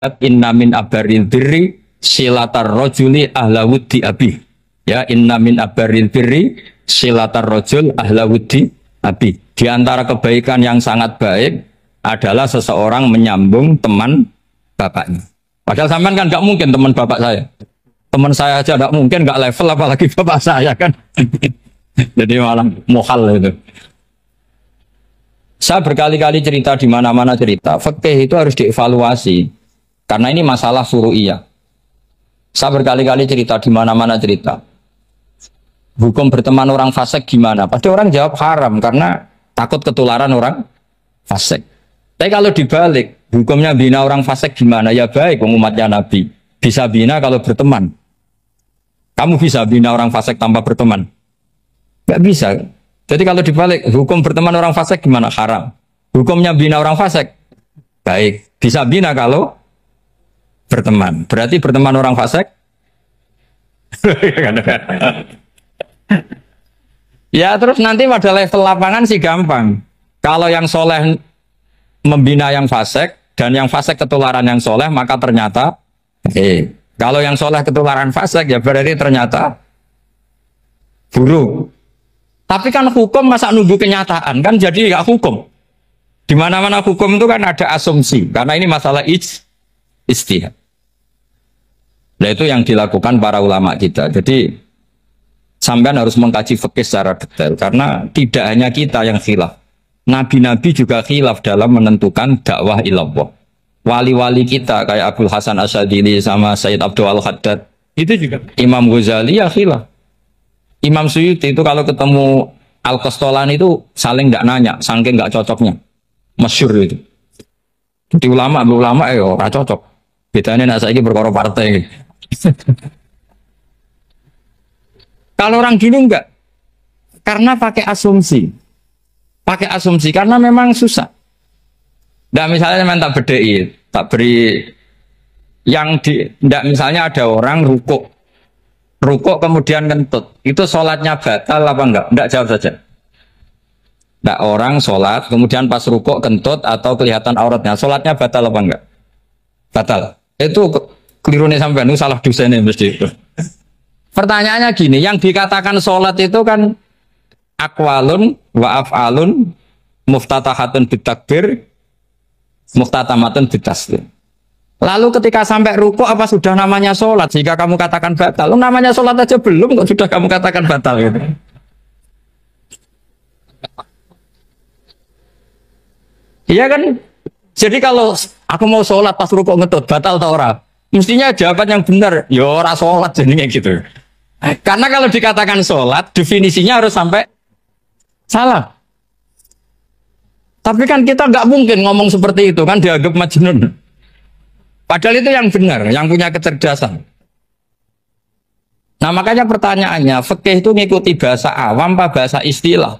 inna min abaril birri silatar rojuli ahla wuddi abi. Ya, inna min abaril birri silatar rojul ahla wuddi abi. Di antara kebaikan yang sangat baik adalah seseorang menyambung teman bapaknya. Padahal sampean kan nggak mungkin teman bapak saya. Teman saya aja nggak mungkin, nggak level apalagi bapak saya kan. Jadi malah mohal itu. Saya berkali-kali cerita di mana-mana cerita, fikih itu harus dievaluasi karena ini masalah furu'iyah. Saya berkali-kali cerita di mana-mana cerita. Hukum berteman orang fasik gimana? Pasti orang jawab haram karena takut ketularan orang fasik. Tapi kalau dibalik, hukumnya bina orang fasik gimana? Ya baik, umatnya Nabi. Bisa bina kalau berteman. Kamu bisa bina orang fasik tanpa berteman? Gak bisa. Jadi kalau dibalik, hukum berteman orang fasik gimana? Haram. Hukumnya bina orang fasik? Baik. Bisa bina kalau berteman. Berarti berteman orang fasik? Ya terus nanti pada level lapangan sih gampang. Kalau yang soleh membina yang fasik dan yang fasik ketularan yang soleh, maka ternyata kalau yang soleh ketularan fasik ya berarti ternyata buruk. Tapi kan hukum masa nunggu kenyataan kan jadi nggak hukum. Di mana-mana hukum itu kan ada asumsi karena ini masalah ijtihad. Nah itu yang dilakukan para ulama kita. Jadi sampean harus mengkaji fikih secara detail karena tidak hanya kita yang khilaf. Nabi-nabi juga khilaf dalam menentukan dakwah ilallah. Wali-wali kita kayak Abdul Hasan Asyadili sama Sayyid Abdul Al-Haddad itu juga. Imam Ghazali ya khilaf. Imam Suyuti itu kalau ketemu Al-Qastolani itu saling nggak nanya, saking nggak cocoknya, masyhur itu. Di ulama ya nggak cocok. Bedanya nak saiki perkara partai. Kalau orang dulu enggak, karena pakai asumsi karena memang susah. Dan misalnya memang tak bedai, tak beri yang tidak misalnya ada orang rukuk kemudian kentut, itu sholatnya batal apa enggak jawab saja. Enggak, orang sholat kemudian pas rukuk kentut atau kelihatan auratnya, sholatnya batal apa enggak? Batal. Itu keliru nih sampean, itu salah dosennya mesti itu. Pertanyaannya gini, yang dikatakan sholat itu kan aqwalun wa af'alun muftatahatun bitakbir muftatamatun bitaslim. Lalu ketika sampai rukuk apa sudah namanya sholat? Jika kamu katakan batal, namanya sholat aja belum kok sudah kamu katakan batal gitu. Iya kan? Jadi kalau aku mau sholat pas rukuk ngetut batal atau ora? Mestinya jawaban yang benar, ya ora sholat jadinya gitu. Karena kalau dikatakan sholat, definisinya harus sampai salah. Tapi kan kita nggak mungkin ngomong seperti itu kan dianggap majnun. Padahal itu yang benar, yang punya kecerdasan. Nah makanya pertanyaannya, fikih itu ngikuti bahasa awam apa bahasa istilah?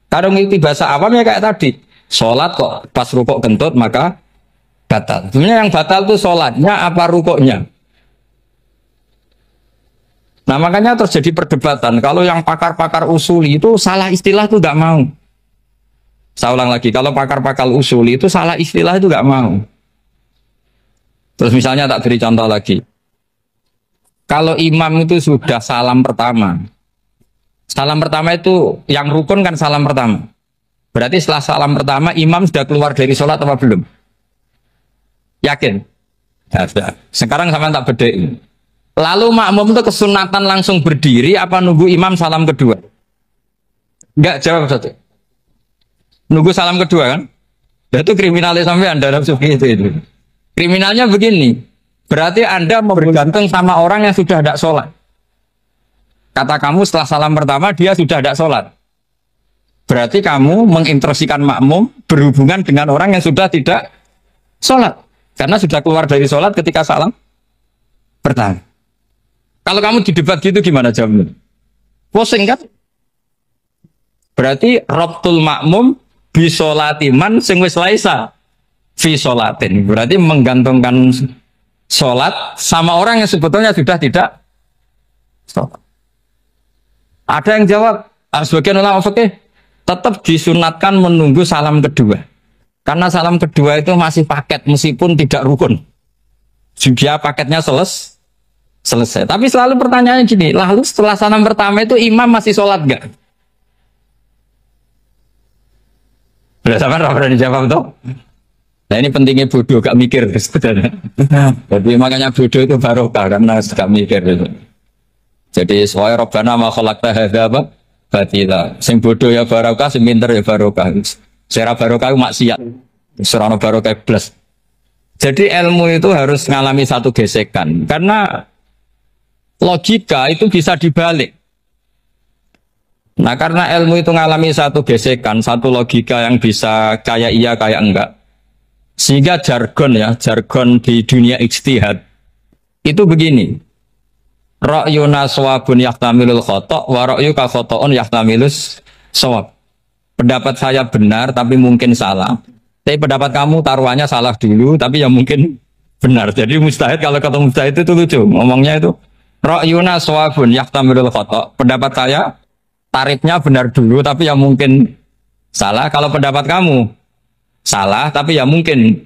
Kalau ngikuti bahasa awam ya kayak tadi, sholat kok pas rukuk kentut maka batal. Sebenarnya yang batal itu sholatnya apa rukuknya? Nah makanya terjadi perdebatan. Kalau yang pakar-pakar usuli itu salah istilah itu nggak mau. Saya ulang lagi, kalau pakar-pakar usuli itu salah istilah itu nggak mau. Terus misalnya tak beri contoh lagi. Kalau imam itu sudah salam pertama. Salam pertama itu yang rukun kan salam pertama. Berarti setelah salam pertama imam sudah keluar dari sholat apa belum? Yakin? Ya, sudah. Sekarang sama tak bedain. Lalu makmum itu kesunatan langsung berdiri apa nunggu imam salam kedua? Enggak, jawab satu. Nunggu salam kedua kan? Itu kriminalis sampai Anda dalam sufi itu. Kriminalnya begini, berarti Anda bergantung sama orang yang sudah tidak sholat. Kata kamu setelah salam pertama dia sudah tidak sholat. Berarti kamu menginstruksikan makmum berhubungan dengan orang yang sudah tidak sholat. Karena sudah keluar dari sholat ketika salam pertama. Kalau kamu di debat gitu gimana jawabnya? Pusing kan? Berarti robtul makmum bisolatiman sing wis laisa fi sholatin. Berarti menggantungkan sholat sama orang yang sebetulnya sudah tidak sholat. Ada yang jawab, sebagian ulama fikih tetap disunatkan menunggu salam kedua. Karena salam kedua itu masih paket meskipun tidak rukun. Juga paketnya selesai. Tapi selalu pertanyaannya gini, lalu setelah salam pertama itu imam masih sholat nggak? Udah sampai pernah dijawab tuh. Nah ini pentingnya bodoh, gak mikir sebenarnya. Jadi makanya bodoh itu barokah karena gak mikir itu. Jadi soalnya Rabbana ma khalaqta hadza apa? Batila. Sing bodoh ya barokah, sing pinter ya barokah. Sira barokah itu maksiat. Serana barokah plus. Jadi ilmu itu harus mengalami satu gesekan karena logika itu bisa dibalik. Nah karena ilmu itu mengalami satu gesekan, satu logika yang bisa kayak iya kayak enggak. Sehingga jargon di dunia ijtihad itu begini. Ra'yuna shawabun yahtamilul khata' wa ra'yuka khata'un yahtamilus shawab. Pendapat saya benar tapi mungkin salah. Tapi pendapat kamu taruhannya salah dulu tapi ya mungkin benar. Jadi mustahid kalau kata mustahid itu lucu. Ngomongnya itu ra'yuna shawabun yahtamilul khata'. Pendapat saya tarifnya benar dulu tapi ya mungkin salah. Kalau pendapat kamu salah tapi ya mungkin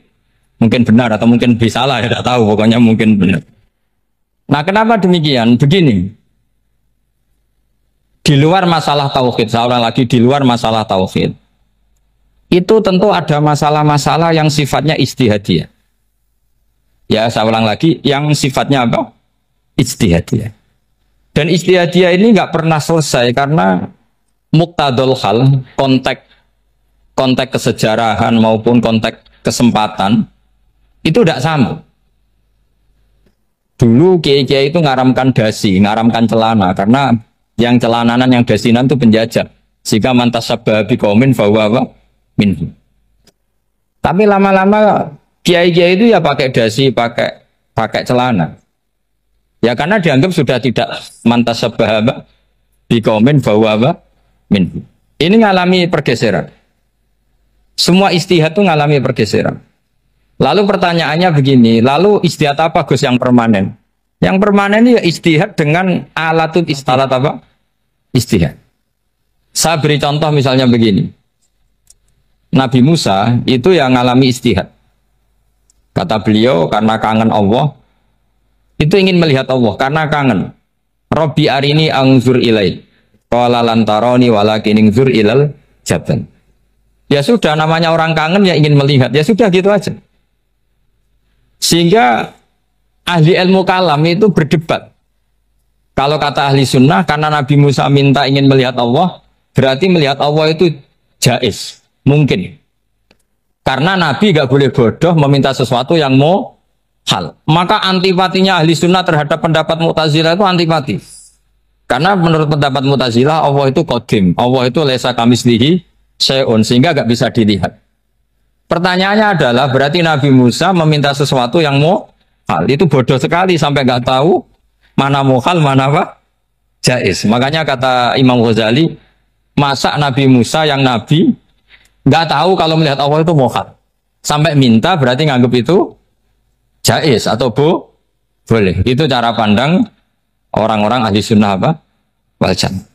benar atau mungkin bisa salah ya tidak tahu pokoknya mungkin benar. Nah kenapa demikian? Begini, di luar masalah tauhid, saya ulang lagi di luar masalah tauhid itu tentu ada masalah-masalah yang sifatnya ijtihadiyah. Ya saya ulang lagi yang sifatnya apa? Ijtihadiyah. Dan ijtihadiyah ini nggak pernah selesai karena muqtadul hal, konteks kesejarahan maupun konteks kesempatan itu tidak sama. Dulu kiai-kiai itu ngaramkan dasi, ngaramkan celana karena yang celananan yang dasinan itu penjajah. Jika mantas sabah biqaumin fahuwa minhu. Tapi lama-lama kiai-kiai itu ya pakai dasi, pakai celana. Ya karena dianggap sudah tidak mantas sabah biqaumin fahuwa minhu. Ini ngalami pergeseran. Semua ijtihad itu ngalami pergeseran. Lalu pertanyaannya begini, lalu ijtihad apa Gus yang permanen? Yang permanen ya ijtihad dengan alatut istilah apa? Ijtihad. Saya beri contoh misalnya begini. Nabi Musa itu yang ngalami ijtihad. Kata beliau karena kangen Allah, itu ingin melihat Allah karena kangen. Robbi arini angzur ilai. Qala lan tarani walakin ingzur ilal jabal. Ya sudah, namanya orang kangen ya ingin melihat. Ya sudah gitu aja. Sehingga ahli ilmu kalam itu berdebat. Kalau kata ahli sunnah, karena Nabi Musa minta ingin melihat Allah, berarti melihat Allah itu jaiz, mungkin. Karena Nabi gak boleh bodoh meminta sesuatu yang mau hal. Maka antipatinya ahli sunnah terhadap pendapat Mu'tazilah itu antipati. Karena menurut pendapat Mu'tazilah, Allah itu qadim. Allah itu laisa kamislihi syai'un, sehingga gak bisa dilihat. Pertanyaannya adalah berarti Nabi Musa meminta sesuatu yang mau hal. Itu bodoh sekali sampai gak tahu mana mau hal, mana apa jaiz. Makanya kata Imam Ghazali, masa Nabi Musa yang Nabi gak tahu kalau melihat Allah itu mau hal. Sampai minta berarti nganggap itu jaiz atau boleh. Itu cara pandang orang-orang ahli sunnah apa? Wal jamaah.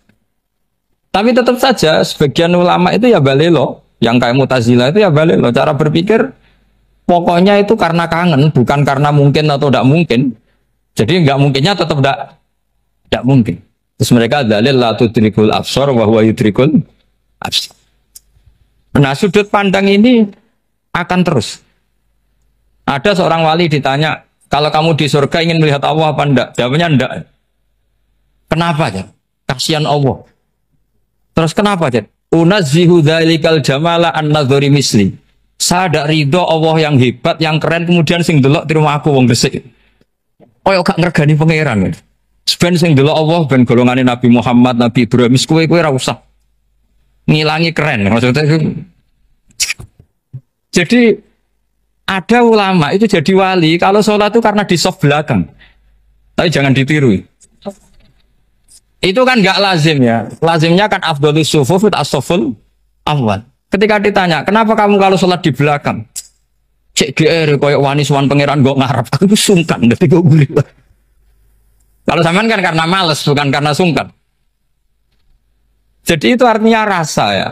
Tapi tetap saja sebagian ulama itu ya balelo, yang kayak Mu'tazilah itu ya balelo. Cara berpikir pokoknya itu karena kangen, bukan karena mungkin atau tidak mungkin. Jadi nggak mungkinnya tetap tidak mungkin. Terus mereka dalil la tudrikul absar wa huwa yudrikul absar. Nah sudut pandang ini akan terus. Ada seorang wali ditanya, kalau kamu di surga ingin melihat Allah apa enggak? Jawabnya enggak. Kenapa ya? Kasihan Allah. Terus kenapa, Jen? Unazzihu dzalikal jamala an-nadhari misli. Saya tidak ridho Allah yang hebat, yang keren, kemudian sing delok di rumah aku wong resik. Koyo gak ngergani pangeran. Ben sing delok Allah ben golongane Nabi Muhammad, Nabi Ibrahim, kowe ora usah ngilangi keren. Maksudnya itu. Jadi ada ulama itu jadi wali kalau sholat itu karena di soft belakang. Tapi jangan ditiru. Itu kan nggak lazim ya. Lazimnya kan afdhalus sufuf as-saful awal. Ketika ditanya, kenapa kamu kalau sholat di belakang? Cek GR koyok wani suwan pangeran gak ngarap. Aku tuh sungkan dari gue gurih. Kalau sampean kan karena males, bukan karena sungkan. Jadi itu artinya rasa ya.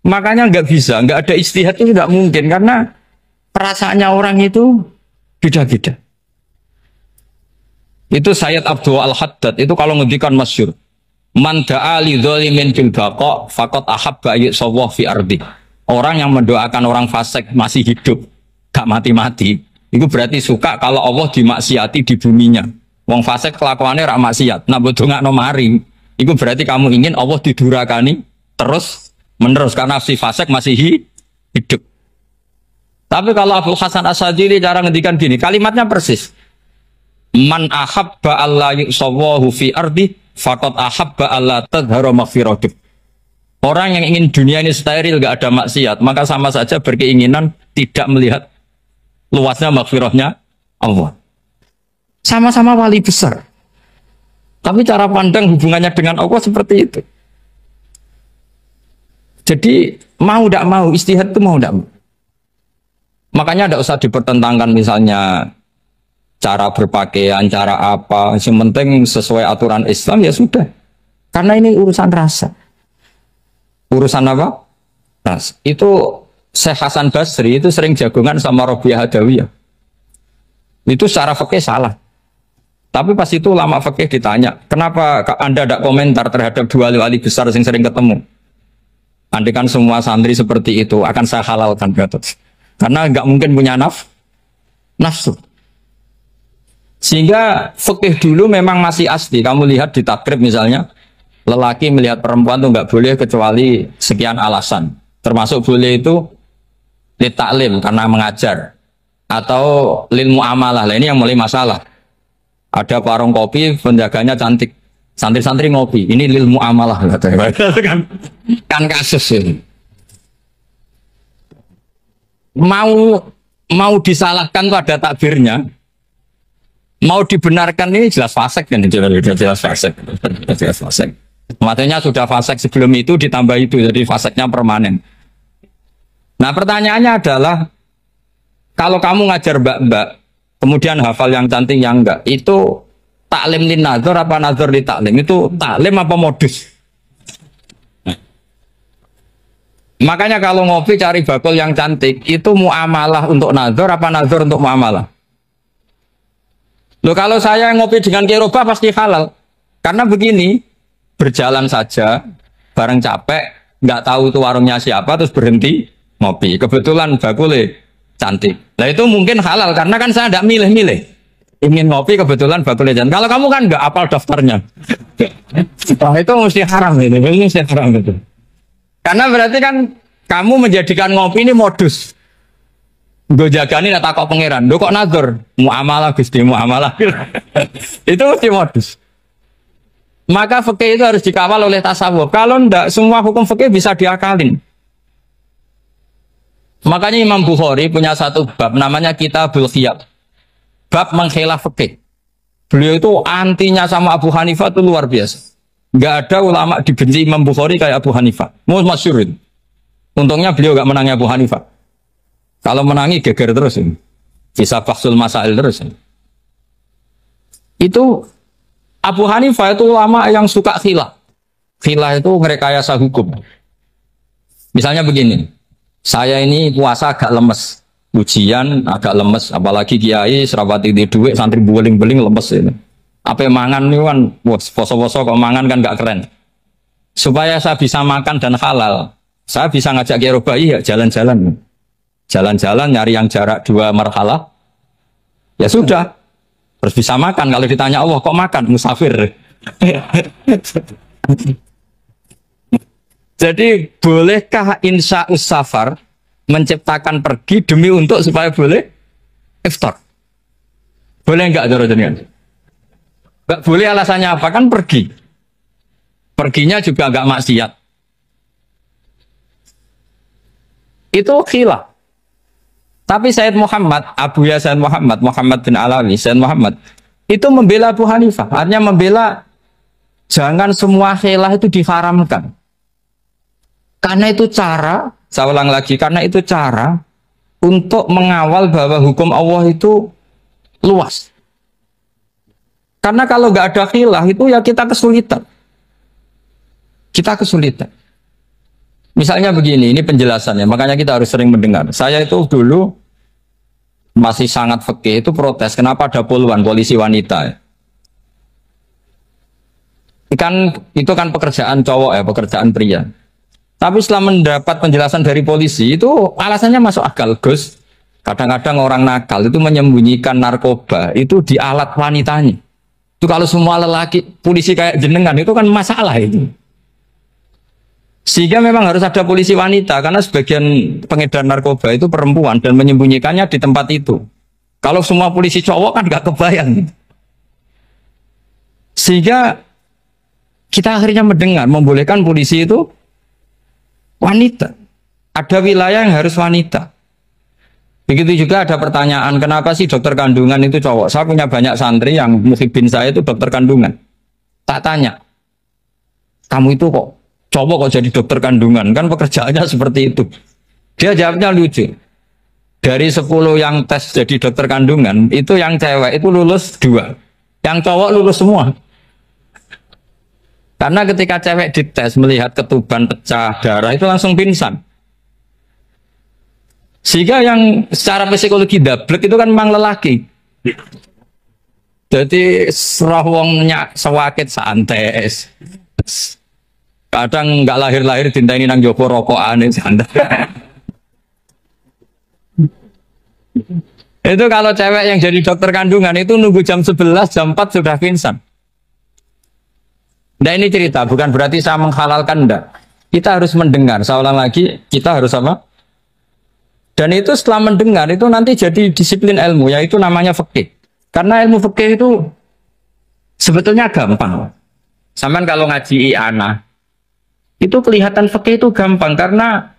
Makanya nggak bisa, nggak ada istihad itu nggak mungkin karena perasaannya orang itu beda-beda. Itu Sayyid Abdul Al-Haddad itu kalau ngendikan masyhur, man da'a li dzalimin bil baqa faqad ahabba ayyusawwa fi ardi. Orang yang mendoakan orang fasik masih hidup, gak mati-mati, itu berarti suka kalau Allah dimaksiati di buminya. Wong fasik kelakuannya rak maksiat, nak bodongakno maring. Itu berarti kamu ingin Allah didurakani terus menerus karena si fasik masih hidup. Tapi kalau Abdul Hasan As-Sadili cara ngendikan gini, kalimatnya persis. Man ahabba alla yusawwahu fi ardi faqad ahabba alla tadhharu maghfiratuh. Orang yang ingin dunia ini steril, gak ada maksiat, maka sama saja berkeinginan tidak melihat luasnya maghfirahnya Allah. Sama-sama wali besar. Tapi cara pandang hubungannya dengan Allah seperti itu. Jadi mau tidak mau, istihad itu mau tidak mau. Makanya tidak usah dipertentangkan misalnya cara berpakaian, cara apa. Yang penting sesuai aturan Islam ya sudah. Karena ini urusan rasa. Urusan apa? Rasa. Itu Syekh Hasan Basri itu sering jagongan sama Robiah Hadawiyah. Itu secara fikih salah. Tapi pas itu ulama fikih ditanya, kenapa Anda tidak komentar terhadap dua wali besar yang sering ketemu? Andai kan semua santri seperti itu akan saya halalkan, karena nggak mungkin punya nafsu. Sehingga fikih dulu memang masih asli. Kamu lihat di takrib misalnya, lelaki melihat perempuan tuh nggak boleh kecuali sekian alasan. Termasuk boleh itu li taklim karena mengajar atau lil muamalah. Lah ini yang mulai masalah. Ada warung kopi, penjaganya cantik, santri-santri ngopi. Ini lil muamalah, kan kasus ini. Mau disalahkan tuh ada takbirnya, mau dibenarkan ini jelas fasik kan, jelas fasik, jelas fasik. Matanya sudah fasik sebelum itu ditambah itu, jadi fasiknya permanen. Nah pertanyaannya adalah, kalau kamu ngajar mbak-mbak, kemudian hafal yang cantik yang enggak, itu taklim lin nazar apa nazar li taklim? Itu taklim apa modus? Makanya kalau ngopi cari bakul yang cantik, itu muamalah untuk nazar apa nazar untuk muamalah? Loh kalau saya ngopi dengan kiroba pasti halal. Karena begini, berjalan saja, bareng capek, nggak tahu itu warungnya siapa, terus berhenti ngopi. Kebetulan bakulnya cantik. Nah itu mungkin halal karena kan saya tidak milih-milih. Ingin ngopi kebetulan bakulnya cantik. Kalau kamu kan nggak apal daftarnya. Wah itu mesti haram itu. Mesti haram itu. Karena berarti kan kamu menjadikan ngopi ini modus. Gue jagani tak takok pangeran. Lo kok nazar? Muamalah Gusti muamalah. Itu mesti modus. Maka fikih itu harus dikawal oleh tasawuf. Kalau ndak semua hukum fikih bisa diakalin. Makanya Imam Bukhari punya satu bab namanya Kitabul Khiyab. Bab mengkhilaf fikih. Beliau itu antinya sama Abu Hanifah itu luar biasa. Nggak ada ulama dibenci Imam Bukhari kayak Abu Hanifah. Masyhur. Untungnya beliau nggak menangi Abu Hanifah. Kalau menangi geger terus ini. Bisa faksul masail terus ini. Itu Abu Hanifah itu ulama yang suka khilaf. Khilaf itu ngerekayasa hukum. Misalnya begini. Saya ini puasa agak lemes, ujian agak lemes, apalagi kiai serapati di duit, santri beling-beling lemes ini. Apa mangan nih kan, poso-poso kok mangan kan gak keren. Supaya saya bisa makan dan halal, saya bisa ngajak kiai robai ya jalan-jalan, jalan-jalan nyari yang jarak 2 marhalah, ya sudah, terus bisa makan. Kalau ditanya Allah kok makan musafir. Jadi bolehkah insya safar menciptakan pergi demi untuk supaya boleh iftar? Boleh enggak jenengan? Enggak boleh, alasannya apa? Kan pergi. Perginya juga enggak maksiat. Itu khilaf. Tapi Sayyid Muhammad, Abu Ya Sayyid Muhammad, Muhammad bin Alawi, Sayyid Muhammad itu membela Abu Hanifah. Artinya membela jangan semua khilaf itu diharamkan. Karena itu cara, saya ulang lagi, karena itu cara untuk mengawal bahwa hukum Allah itu luas. Karena kalau nggak ada khilaf itu ya kita kesulitan. Kita kesulitan. Misalnya begini, ini penjelasannya, makanya kita harus sering mendengar. Saya itu dulu masih sangat fikih itu protes, kenapa ada poluan polisi wanita? Itu kan pekerjaan cowok ya, pekerjaan pria. Tapi setelah mendapat penjelasan dari polisi, itu alasannya masuk akal, Gus. Kadang-kadang orang nakal itu menyembunyikan narkoba, itu di alat wanitanya. Itu kalau semua lelaki, polisi kayak jenengan, itu kan masalah itu. Sehingga memang harus ada polisi wanita karena sebagian pengedar narkoba itu perempuan dan menyembunyikannya di tempat itu. Kalau semua polisi cowok kan nggak kebayang. Sehingga kita akhirnya mendengar membolehkan polisi itu wanita. Ada wilayah yang harus wanita. Begitu juga ada pertanyaan kenapa sih dokter kandungan itu cowok? Saya punya banyak santri yang muhibin saya itu dokter kandungan. Tak tanya, kamu itu kok cowok kok jadi dokter kandungan, kan pekerjaannya seperti itu. Dia jawabnya lucu. Dari 10 yang tes jadi dokter kandungan, itu yang cewek itu lulus 2. Yang cowok lulus semua. Karena ketika cewek dites melihat ketuban pecah darah itu langsung pingsan. Sehingga yang secara psikologi dablek itu kan memang lelaki. Jadi serah wongnya sewakit santes. Kadang nggak lahir-lahir dinteni nang jopo rokokan santai. Itu kalau cewek yang jadi dokter kandungan itu nunggu jam 11, jam 4 sudah pingsan. Nah ini cerita, bukan berarti saya menghalalkan, enggak. Kita harus mendengar, saya ulang lagi, kita harus apa? Dan itu setelah mendengar, itu nanti jadi disiplin ilmu, yaitu namanya fikih. Karena ilmu fikih itu sebetulnya gampang. Sampai kalau ngaji i'anah, itu kelihatan fikih itu gampang, karena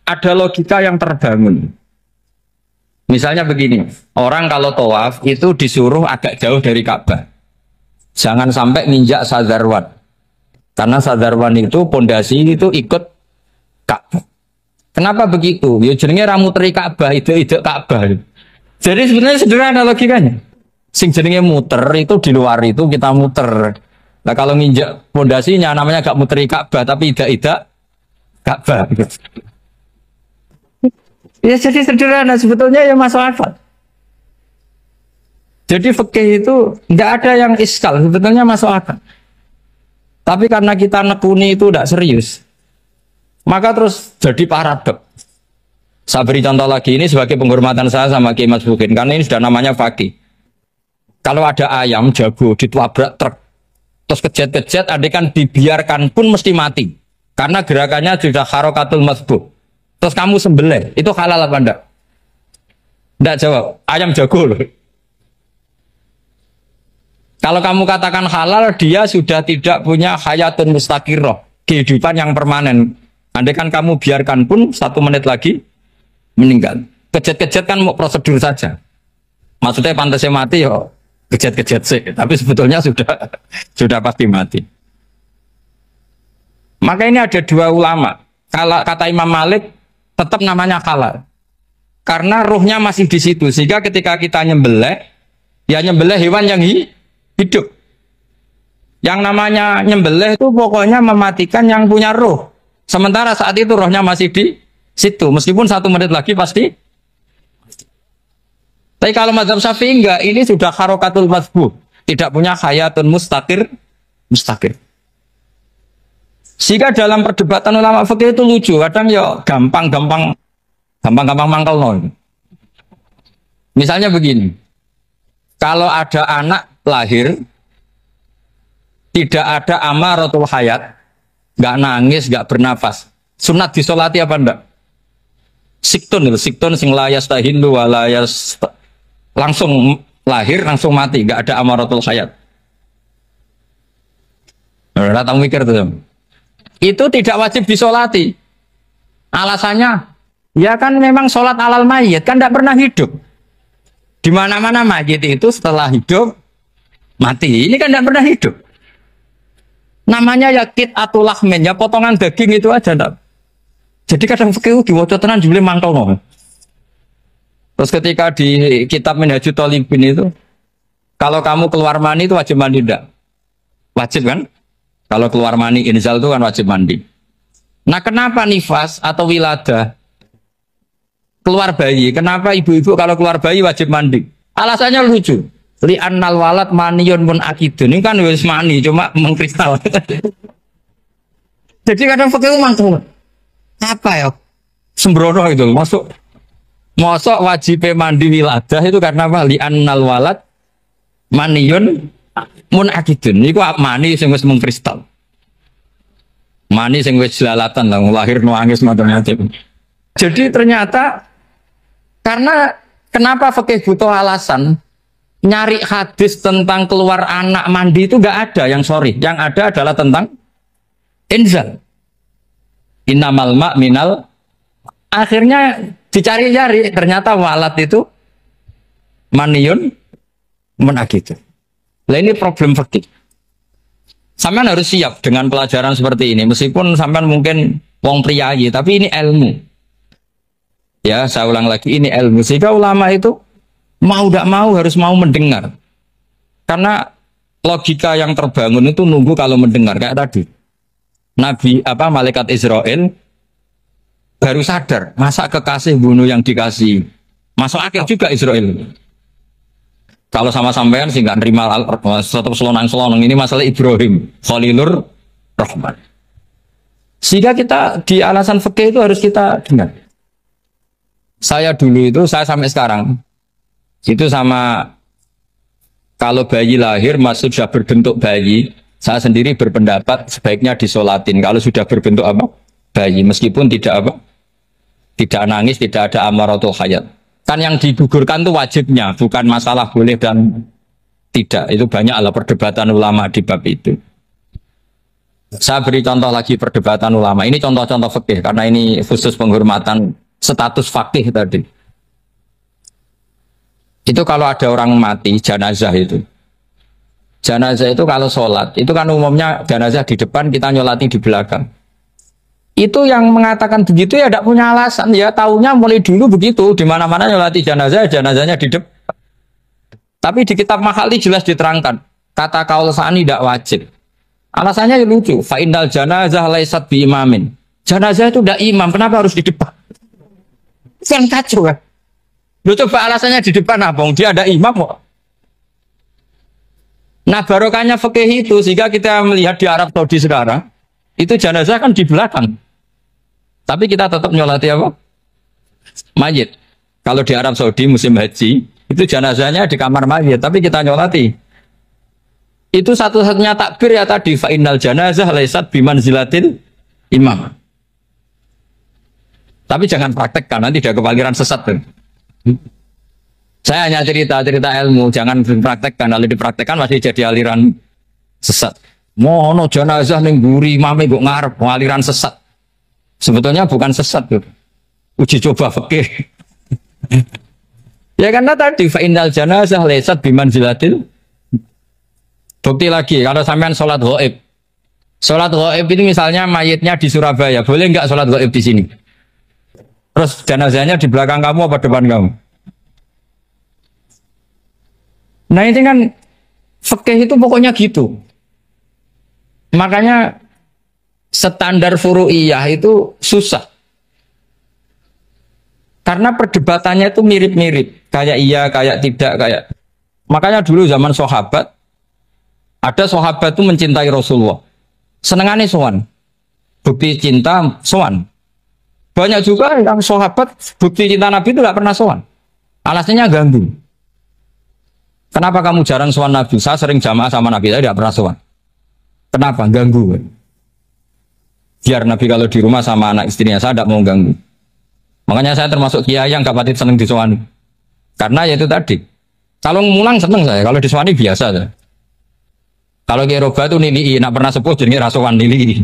ada logika yang terbangun. Misalnya begini, orang kalau tawaf itu disuruh agak jauh dari Ka'bah. Jangan sampai nginjak sadarwan. Karena sadarwan itu pondasi itu ikut Ka'bah. Kenapa begitu? Ya jenenge ra muteri Ka'bah, ide-ide Ka'bah. Jadi sebenarnya sederhana logikanya. Sing jenenge muter itu di luar itu kita muter. Nah kalau nginjak pondasinya namanya gak muteri Ka'bah tapi ida-ida Ka'bah. Ya jadi sederhana sebetulnya ya masuk akal. Jadi fikih itu nggak ada yang iskal, sebetulnya masuk akal. Tapi karena kita nekuni itu tidak serius, maka terus jadi paradok. Saya beri contoh lagi ini sebagai penghormatan saya sama Kiai Mas Bukin, karena ini sudah namanya fakih. Kalau ada ayam jago ditabrak truk, terus kejet-kejet, adekan dibiarkan pun mesti mati, karena gerakannya sudah harokatul masbuh. Terus kamu sembelih, itu halal apa enggak? Enggak jawab, ayam jago loh. Kalau kamu katakan halal, dia sudah tidak punya hayatun mustaqirroh, kehidupan yang permanen. Andai kan kamu biarkan pun 1 menit lagi meninggal. Kejet-kejet kan mau prosedur saja. Maksudnya pantasnya mati ya kejet-kejet sih, tapi sebetulnya sudah pasti mati. Maka ini ada 2 ulama. Kalau kata Imam Malik tetap namanya halal. Karena ruhnya masih di situ, sehingga ketika kita nyembelih, ya nyembelih hewan yang hidup. Yang namanya nyembelih itu pokoknya mematikan yang punya roh. Sementara saat itu rohnya masih di situ. Meskipun 1 menit lagi pasti. Tapi kalau mazhab Syafi'i enggak, ini sudah harokatul masbuh. Tidak punya hayatun mustaqir. Sehingga dalam perdebatan ulama fikih itu lucu. Kadang ya gampang mangkal nol. Misalnya begini. Kalau ada anak lahir, tidak ada amaratul hayat, nggak nangis, nggak bernafas, sunat disolati apa enggak? Siktun sing layas tahindu walayas, langsung lahir langsung mati, nggak ada amaratul hayat. Datang mikir tuh, itu tidak wajib disolati. Alasannya, ya kan memang sholat alal mayit kan tidak pernah hidup. Di mana-mana mayit itu setelah hidup mati. Ini kan tidak pernah hidup. Namanya ya qit'atul lahmin, ya potongan daging itu aja enggak. Jadi kadang fikih diwaca tenan jebule mangkel no. Terus ketika di kitab Minhajul Thalibin itu, kalau kamu keluar mani itu wajib mandi enggak? Wajib kan? Kalau keluar mani inzal itu kan wajib mandi. Nah, kenapa nifas atau wiladah keluar bayi? Kenapa ibu-ibu kalau keluar bayi wajib mandi? Alasannya lucu. Li'annal walad maniyun mun akidun. Ini kan wis mani cuma mengkristal. Jadi kadang fakir mangkel. Apa ya? Sembrono itu masuk wajib mandi wiladah itu karena apa? Li'annal walad maniyun mun akidun. Niku mani sing wis mengkristal. Mani sing wis jelalatan lah lahir nuangis macam-macam. Jadi ternyata karena kenapa fakih butuh alasan nyari hadis tentang keluar anak mandi itu nggak ada yang sorry. Yang ada adalah tentang inzal. Innamal ma' minal. Akhirnya dicari-cari ternyata walad itu maniyun menakitu. Nah ini problem fakih. Sampean harus siap dengan pelajaran seperti ini. Meskipun sampean mungkin wong priayi, tapi ini ilmu. Ya, saya ulang lagi, ini ilmu. Sehingga ulama itu mau tidak mau harus mau mendengar. Karena logika yang terbangun itu nunggu kalau mendengar. Kayak tadi. Malaikat Israel baru sadar. Masa kekasih bunuh yang dikasih. Masuk akal juga Israel. Kalau sama sampean sih nggak nerima tetap selonang-selonang. Ini masalah Ibrahim. Khalilur Rahman. Sehingga kita di alasan fikih itu harus kita dengar. Saya dulu itu, saya sampai sekarang itu sama kalau bayi lahir masuk sudah berbentuk bayi, saya sendiri berpendapat sebaiknya disolatin kalau sudah berbentuk apa? Bayi, meskipun tidak nangis, tidak ada amaratul hayat. Kan yang digugurkan itu wajibnya, bukan masalah boleh dan tidak. Itu banyak lah perdebatan ulama di bab itu. Saya beri contoh lagi perdebatan ulama. Ini contoh-contoh fikih karena ini khusus penghormatan status fakih tadi. Itu kalau ada orang mati, jenazah itu. Jenazah itu kalau sholat, itu kan umumnya jenazah di depan, kita nyolati di belakang. Itu yang mengatakan begitu ya tidak punya alasan. Ya taunya mulai dulu begitu. Di mana-mana nyolati jenazah, jenazahnya di depan. Tapi di kitab Makhali jelas diterangkan. Kata kaul sa'ani tidak wajib. Alasannya lucu. Fa'indal janazah laisat bi imamin. Jenazah itu tidak imam, kenapa harus di depan? Yang kacau kan? Lu coba alasannya di depan apa? Dia ada imam kok. Nah barokahnya fikih itu sehingga kita melihat di Arab Saudi sekarang itu jenazah kan di belakang. Tapi kita tetap nyolati apa? Mayit. Kalau di Arab Saudi musim haji itu jenazahnya di kamar mayit, tapi kita nyolati. Itu satu-satunya takbir ya tadi fa innal janazah laisat bimanzilatil imam. Tapi jangan praktekkan, nanti dia kepaliran sesat. Saya hanya cerita-cerita ilmu, jangan dipraktekkan. Kalau dipraktekkan masih jadi aliran sesat. Mono jenazah ning mburi imame kok ngarep aliran sesat. Sebetulnya bukan sesat, tuh. Uji coba fikih. Ya karena tadi fa innal janazah laisat bimanzilatil. Bukti lagi kalau sampean sholat ghaib. Sholat ghaib itu misalnya mayitnya di Surabaya, boleh nggak sholat ghaib di sini? Terus jenazahnya di belakang kamu apa depan kamu? Nah ini kan fikih itu pokoknya gitu. Makanya standar furu'iyah itu susah. Karena perdebatannya itu mirip-mirip. Kayak iya, kayak tidak, kayak. Makanya dulu zaman sahabat, ada sahabat itu mencintai Rasulullah. Senengannya sowan. Bukti cinta sowan. Banyak juga yang sahabat bukti cinta Nabi itu tidak pernah sowan. Alasannya ganggu. Kenapa kamu jarang sowan Nabi? Saya sering jamaah sama Nabi, saya tidak pernah sowan. Kenapa? Ganggu. Biar Nabi kalau di rumah sama anak istrinya, saya tidak mau ganggu. Makanya saya termasuk kiai yang gak seneng disowani. Karena ya itu tadi. Kalau ngulang seneng saya, kalau disowani biasa saya. Kalau kiai roba itu nilai, nak pernah sepuh jadi rasawan nilai.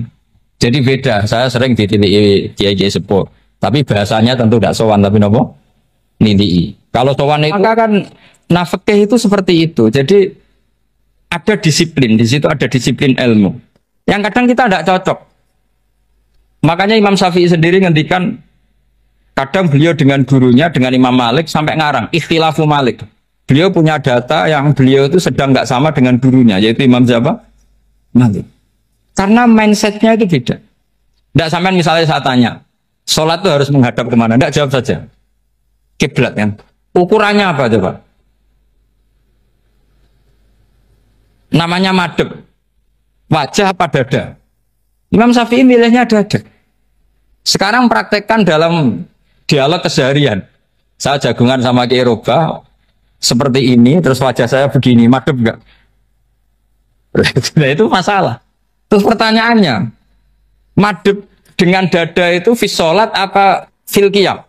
Jadi beda, saya sering ditilii kiai-kiai sepuh. Tapi bahasanya tentu tidak sowan, tapi nopo nilai. Kalau sowan itu maka kan fikih itu seperti itu. Jadi ada disiplin, di situ ada disiplin ilmu. Yang kadang kita tidak cocok. Makanya Imam Syafi'i sendiri ngendikan kadang beliau dengan gurunya, dengan Imam Malik sampai ngarang ikhtilafu Malik. Beliau punya data yang beliau itu sedang nggak sama dengan gurunya, yaitu Imam siapa? Malik. Karena mindsetnya itu beda. Tidak sampai misalnya saya tanya, sholat itu harus menghadap kemana? Tidak, jawab saja. Kiblat kan. Ukurannya apa coba? Namanya madhep. Wajah apa dada? Imam Syafi'i milihnya dada. Sekarang praktekkan dalam dialog keseharian. Saya jagungan sama Kiai Roba seperti ini, terus wajah saya begini, madhep enggak? Nah, itu masalah. Terus pertanyaannya, madhep dengan dada itu fi sholat apa fil qiyam?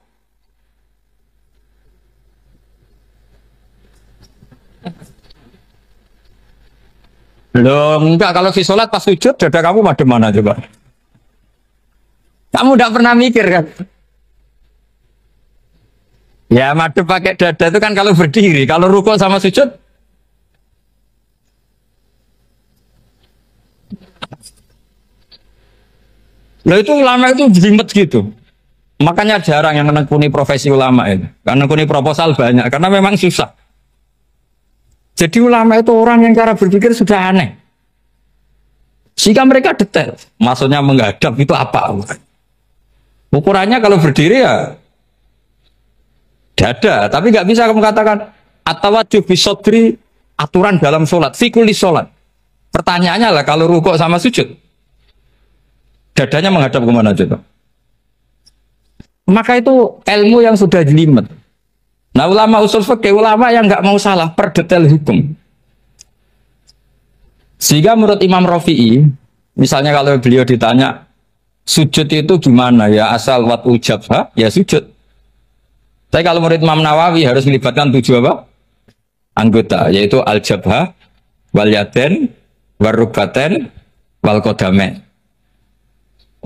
Loh, enggak, kalau fi sholat pas sujud dada kamu madhep mana coba? Kamu enggak pernah mikir kan? Ya madhep pakai dada itu kan kalau berdiri, kalau rukuk sama sujud loh itu ulama itu jimat gitu. Makanya jarang yang menekuni profesi ulama itu. Karena menekuni proposal banyak. Karena memang susah. Jadi ulama itu orang yang cara berpikir sudah aneh. Sehingga mereka detail. Maksudnya menghadap itu apa? Ukurannya kalau berdiri ya dada. Tapi nggak bisa kamu katakan atawajjuh bisodri aturan dalam sholat. Fikuli sholat. Pertanyaannya lah kalau rukuk sama sujud. Dadanya menghadap kemana coba? Maka itu ilmu yang sudah jelimet. Nah ulama usul fikih, ulama yang nggak mau salah per detail hukum. Sehingga menurut Imam Rafi'i, misalnya kalau beliau ditanya sujud itu gimana ya asal wat ujabha ya sujud. Tapi kalau menurut Imam Nawawi harus melibatkan 7 apa? Anggota, yaitu al-jabha, wal yaden, warubaten, wal qadamen.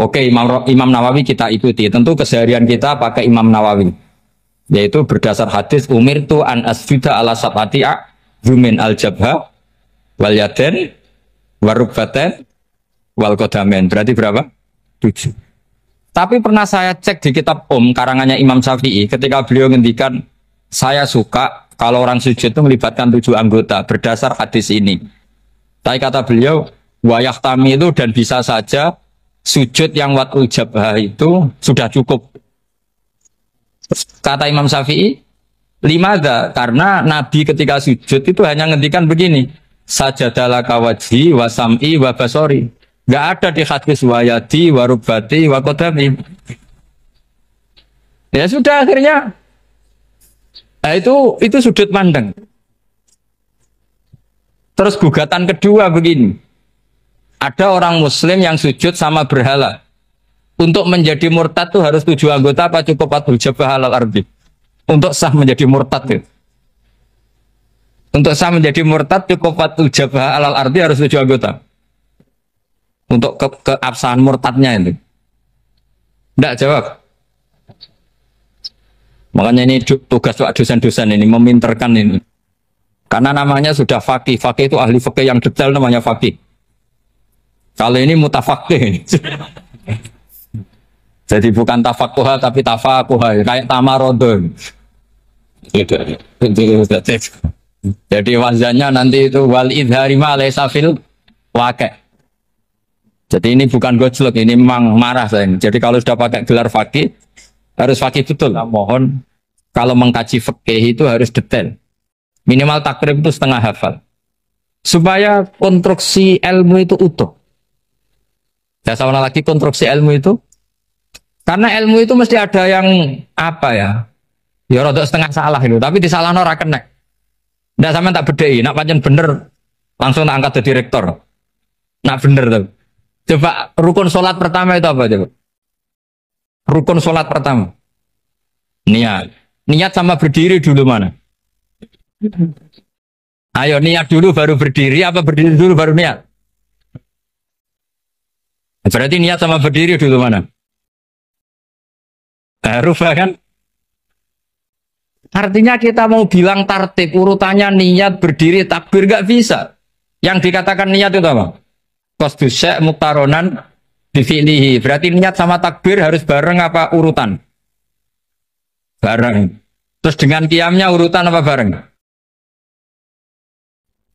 Oke, Imam Nawawi kita ikuti. Tentu keseharian kita pakai Imam Nawawi. Yaitu berdasar hadis umirtu an asjuda ala sab'ati a'zumin al-jabha wal yaden warubbaten wal qadamen. Berarti berapa? 7. Tapi pernah saya cek di kitab karangannya Imam Syafi'i ketika beliau ngendikan saya suka kalau orang sujud itu melibatkan 7 anggota berdasar hadis ini. Tapi kata beliau wayah tami itu dan bisa saja sujud yang watul jabhah itu sudah cukup. Kata Imam Syafi'i, limada karena Nabi ketika sujud itu hanya ngendikan begini, sajadalaka wajhi wa sam'i wa basori. Enggak ada di hadis wayadi wa rubati wa qadami. Ya sudah akhirnya nah itu sudut pandang. Terus gugatan kedua begini. Ada orang muslim yang sujud sama berhala. Untuk menjadi murtad itu harus 7 anggota apa cukup watul jabhah alal ardi? Untuk sah menjadi murtad itu. Untuk sah menjadi murtad cukup watul jabhah alal ardi harus 7 anggota. Untuk keabsahan murtadnya itu. Tidak jawab. Makanya ini tugas dosen-dosen ini meminterkan ini. Karena namanya sudah faqih. Faqih itu ahli faqih yang detail namanya faqih. Kalau ini mutafaqih. Jadi bukan tafakuha tapi tafakuha, kayak tamarodon. Jadi wazannya nanti itu wal idhari ma laysa fil waqi'. Jadi ini bukan gojlok, ini memang marah saya. Jadi kalau sudah pakai gelar fakih harus fakih betul. Nah, mohon kalau mengkaji fikih itu harus detail. Minimal takrib itu setengah hafal. Supaya konstruksi ilmu itu utuh. Ya sama lagi konstruksi ilmu itu. Karena ilmu itu mesti ada yang apa ya? Ya rodok setengah salah itu, tapi disalahno ora kena. Ndak sampean tak bedheki, nak pancen bener langsung tak angkat jadi rektor. Nak bener tuh. Coba rukun sholat pertama itu apa coba? Rukun sholat pertama. Niat. Niat sama berdiri dulu mana? Ayo niat dulu baru berdiri apa berdiri dulu baru niat? Berarti niat sama berdiri dulu mana? Rubah kan? Artinya kita mau bilang tartib urutannya niat berdiri takbir gak bisa. Yang dikatakan niat itu apa? Qasdus syai' muktaronan bifi'lihi. Berarti niat sama takbir harus bareng apa urutan? Bareng. Terus dengan qiyamnya urutan apa bareng?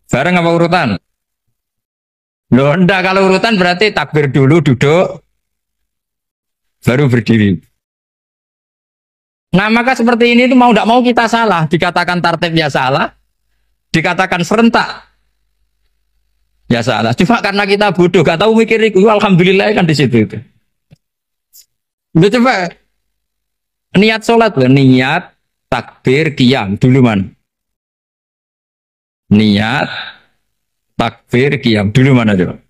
Bareng apa urutan? Loh enggak, kalau urutan berarti takbir dulu duduk. baru berdiri. Nah maka seperti ini itu mau tidak mau kita salah, dikatakan tartibnya salah, dikatakan serentak ya salah. Cuma karena kita bodoh, gak tahu mikir itu, alhamdulillah kan di situ itu. Udah coba niat sholat loh, niat takbir qiyam dulu man. Niat takbir qiyam dulu mana coba?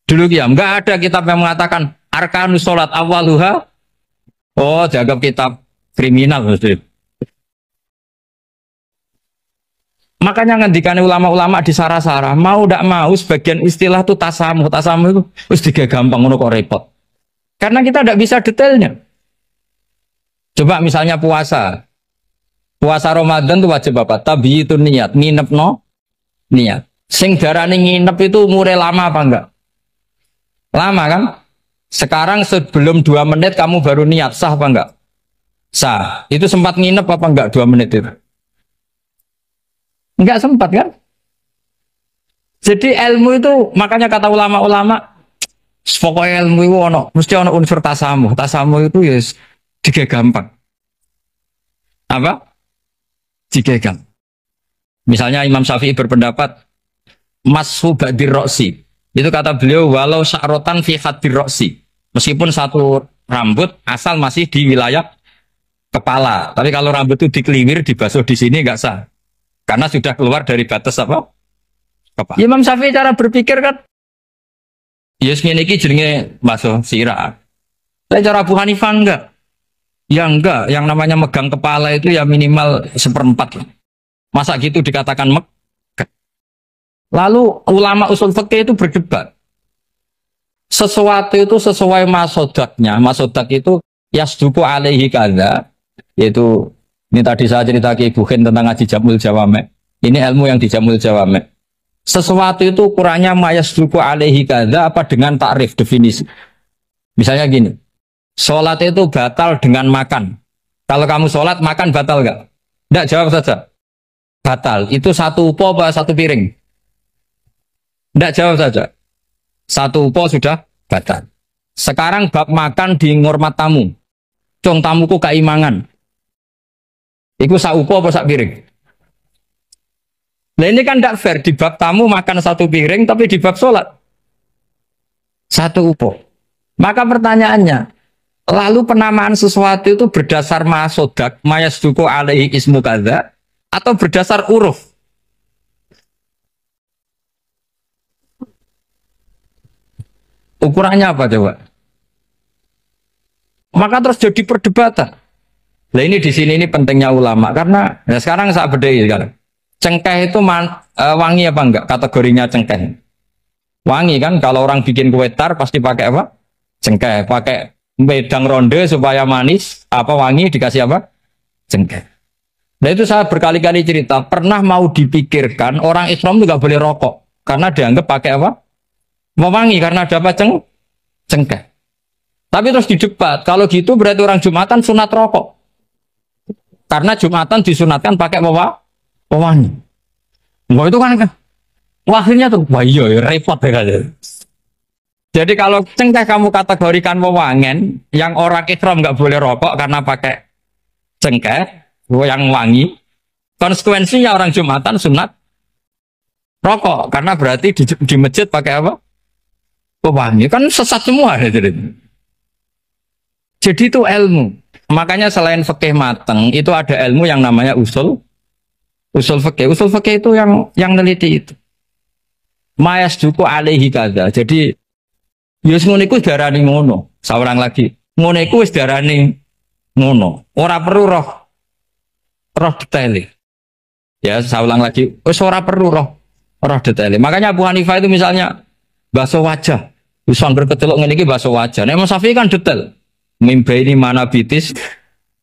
Dulu qiyam, nggak ada kitab yang mengatakan arkanus sholat awaluha. Oh, dianggap kitab kriminal maksudnya. Makanya ngendikan ulama-ulama di sarah-sarah, mau tidak mau sebagian istilah itu tasamuh itu terus tiga gampang ngono kok repot. Karena kita tidak bisa detailnya. Coba misalnya puasa. Puasa Ramadan itu wajib apa? Tabi itu niat, nginep no niat. Sing darani nginep itu umure lama apa enggak? Lama kan? Sekarang sebelum 2 menit kamu baru niat, sah apa enggak? Sah. Itu sempat nginep apa enggak 2 menit itu? Enggak sempat kan? Jadi ilmu itu makanya kata ulama-ulama pokoknya ilmu itu mesti ono unsur tasamuh. Tasamuh itu ya tiga gampang. Apa? Tiga gampang. Misalnya Imam Syafi'i berpendapat mashu ba'dir roksi. Itu kata beliau walau sya'rotan fi hadir roksi. Meskipun satu rambut asal masih di wilayah kepala. Tapi kalau rambut itu dikeliwir, dibasuh di sini enggak sah. Karena sudah keluar dari batas apa? Kepala. Imam Syafi'i cara berpikir kan ya segini iki jenenge basuh sirah. Tapi cara Abu Hanifah enggak. Ya enggak, yang namanya megang kepala itu ya minimal 1/4. Masa gitu dikatakan megang. Lalu ulama usul fikih itu berdebat. Sesuatu itu sesuai masodaknya. Masodak itu yasduku alaihi kadza, yaitu ini tadi saya cerita ke Ibu Khin tentang ngaji Jamul Jawamek. Ini ilmu yang di Jamul Jawamek. Sesuatu itu ukurannya mayasduku alaihi kadza apa dengan takrif definisi. Misalnya gini, sholat itu batal dengan makan. Kalau kamu sholat makan batal nggak? Nggak, jawab saja. Batal. Itu satu upo apa satu piring? Nggak, jawab saja. Satu upo sudah batal. Sekarang bab makan di ngormat tamu. Cung tamuku keimangan. Iku sak upo apa sak piring? Nah ini kan tidak fair, di bab tamu makan satu piring, tapi di bab sholat satu upo. Maka pertanyaannya, lalu penamaan sesuatu itu berdasar masodak, mayasduku alaihi ismu kadza, atau berdasar uruf? Ukurannya apa coba? Maka terus jadi perdebatan. Nah ini di sini ini pentingnya ulama karena ya sekarang saya bedai sekarang. Cengkeh itu wangi apa enggak? Kategorinya cengkeh. Wangi kan kalau orang bikin kue tar pasti pakai apa? Cengkeh. Pakai wedang ronde supaya manis, apa wangi dikasih apa? Cengkeh. Nah itu saya berkali-kali cerita pernah mau dipikirkan orang Islam itu nggak boleh rokok karena dianggap pakai apa? Mewangi karena ada apa? Cengkeh. Tapi terus didebat kalau gitu berarti orang Jumatan sunat rokok. Karena Jumatan disunatkan pakai pewangi. Wah itu kan akhirnya tuh, wah iya repot ya. Jadi kalau cengkeh kamu kategorikan pewangen, yang orang Islam nggak boleh rokok karena pakai cengkeh, yang wangi. Konsekuensinya orang Jumatan sunat rokok karena berarti di masjid pakai apa? Pewangi. Kan sesat semua ya jadi. Jadi itu ilmu. Makanya selain fikih mateng itu ada ilmu yang namanya usul fikih. Usul fikih itu yang neliti itu. Mayasduku alaihi kadza. Jadi yus ngono iku darani ngono. Seorang lagi. Ngono iku wis darani ngono. Ora perlu roh detail. Ya, saya ulang lagi. Wis ora perlu roh detail. Makanya Abu Hanifah itu misalnya basuh wajah. Wis angger keteluk ngene iki basuh wajah. Nek Imam Syafi'i kan detail. Mimbaini mana bitis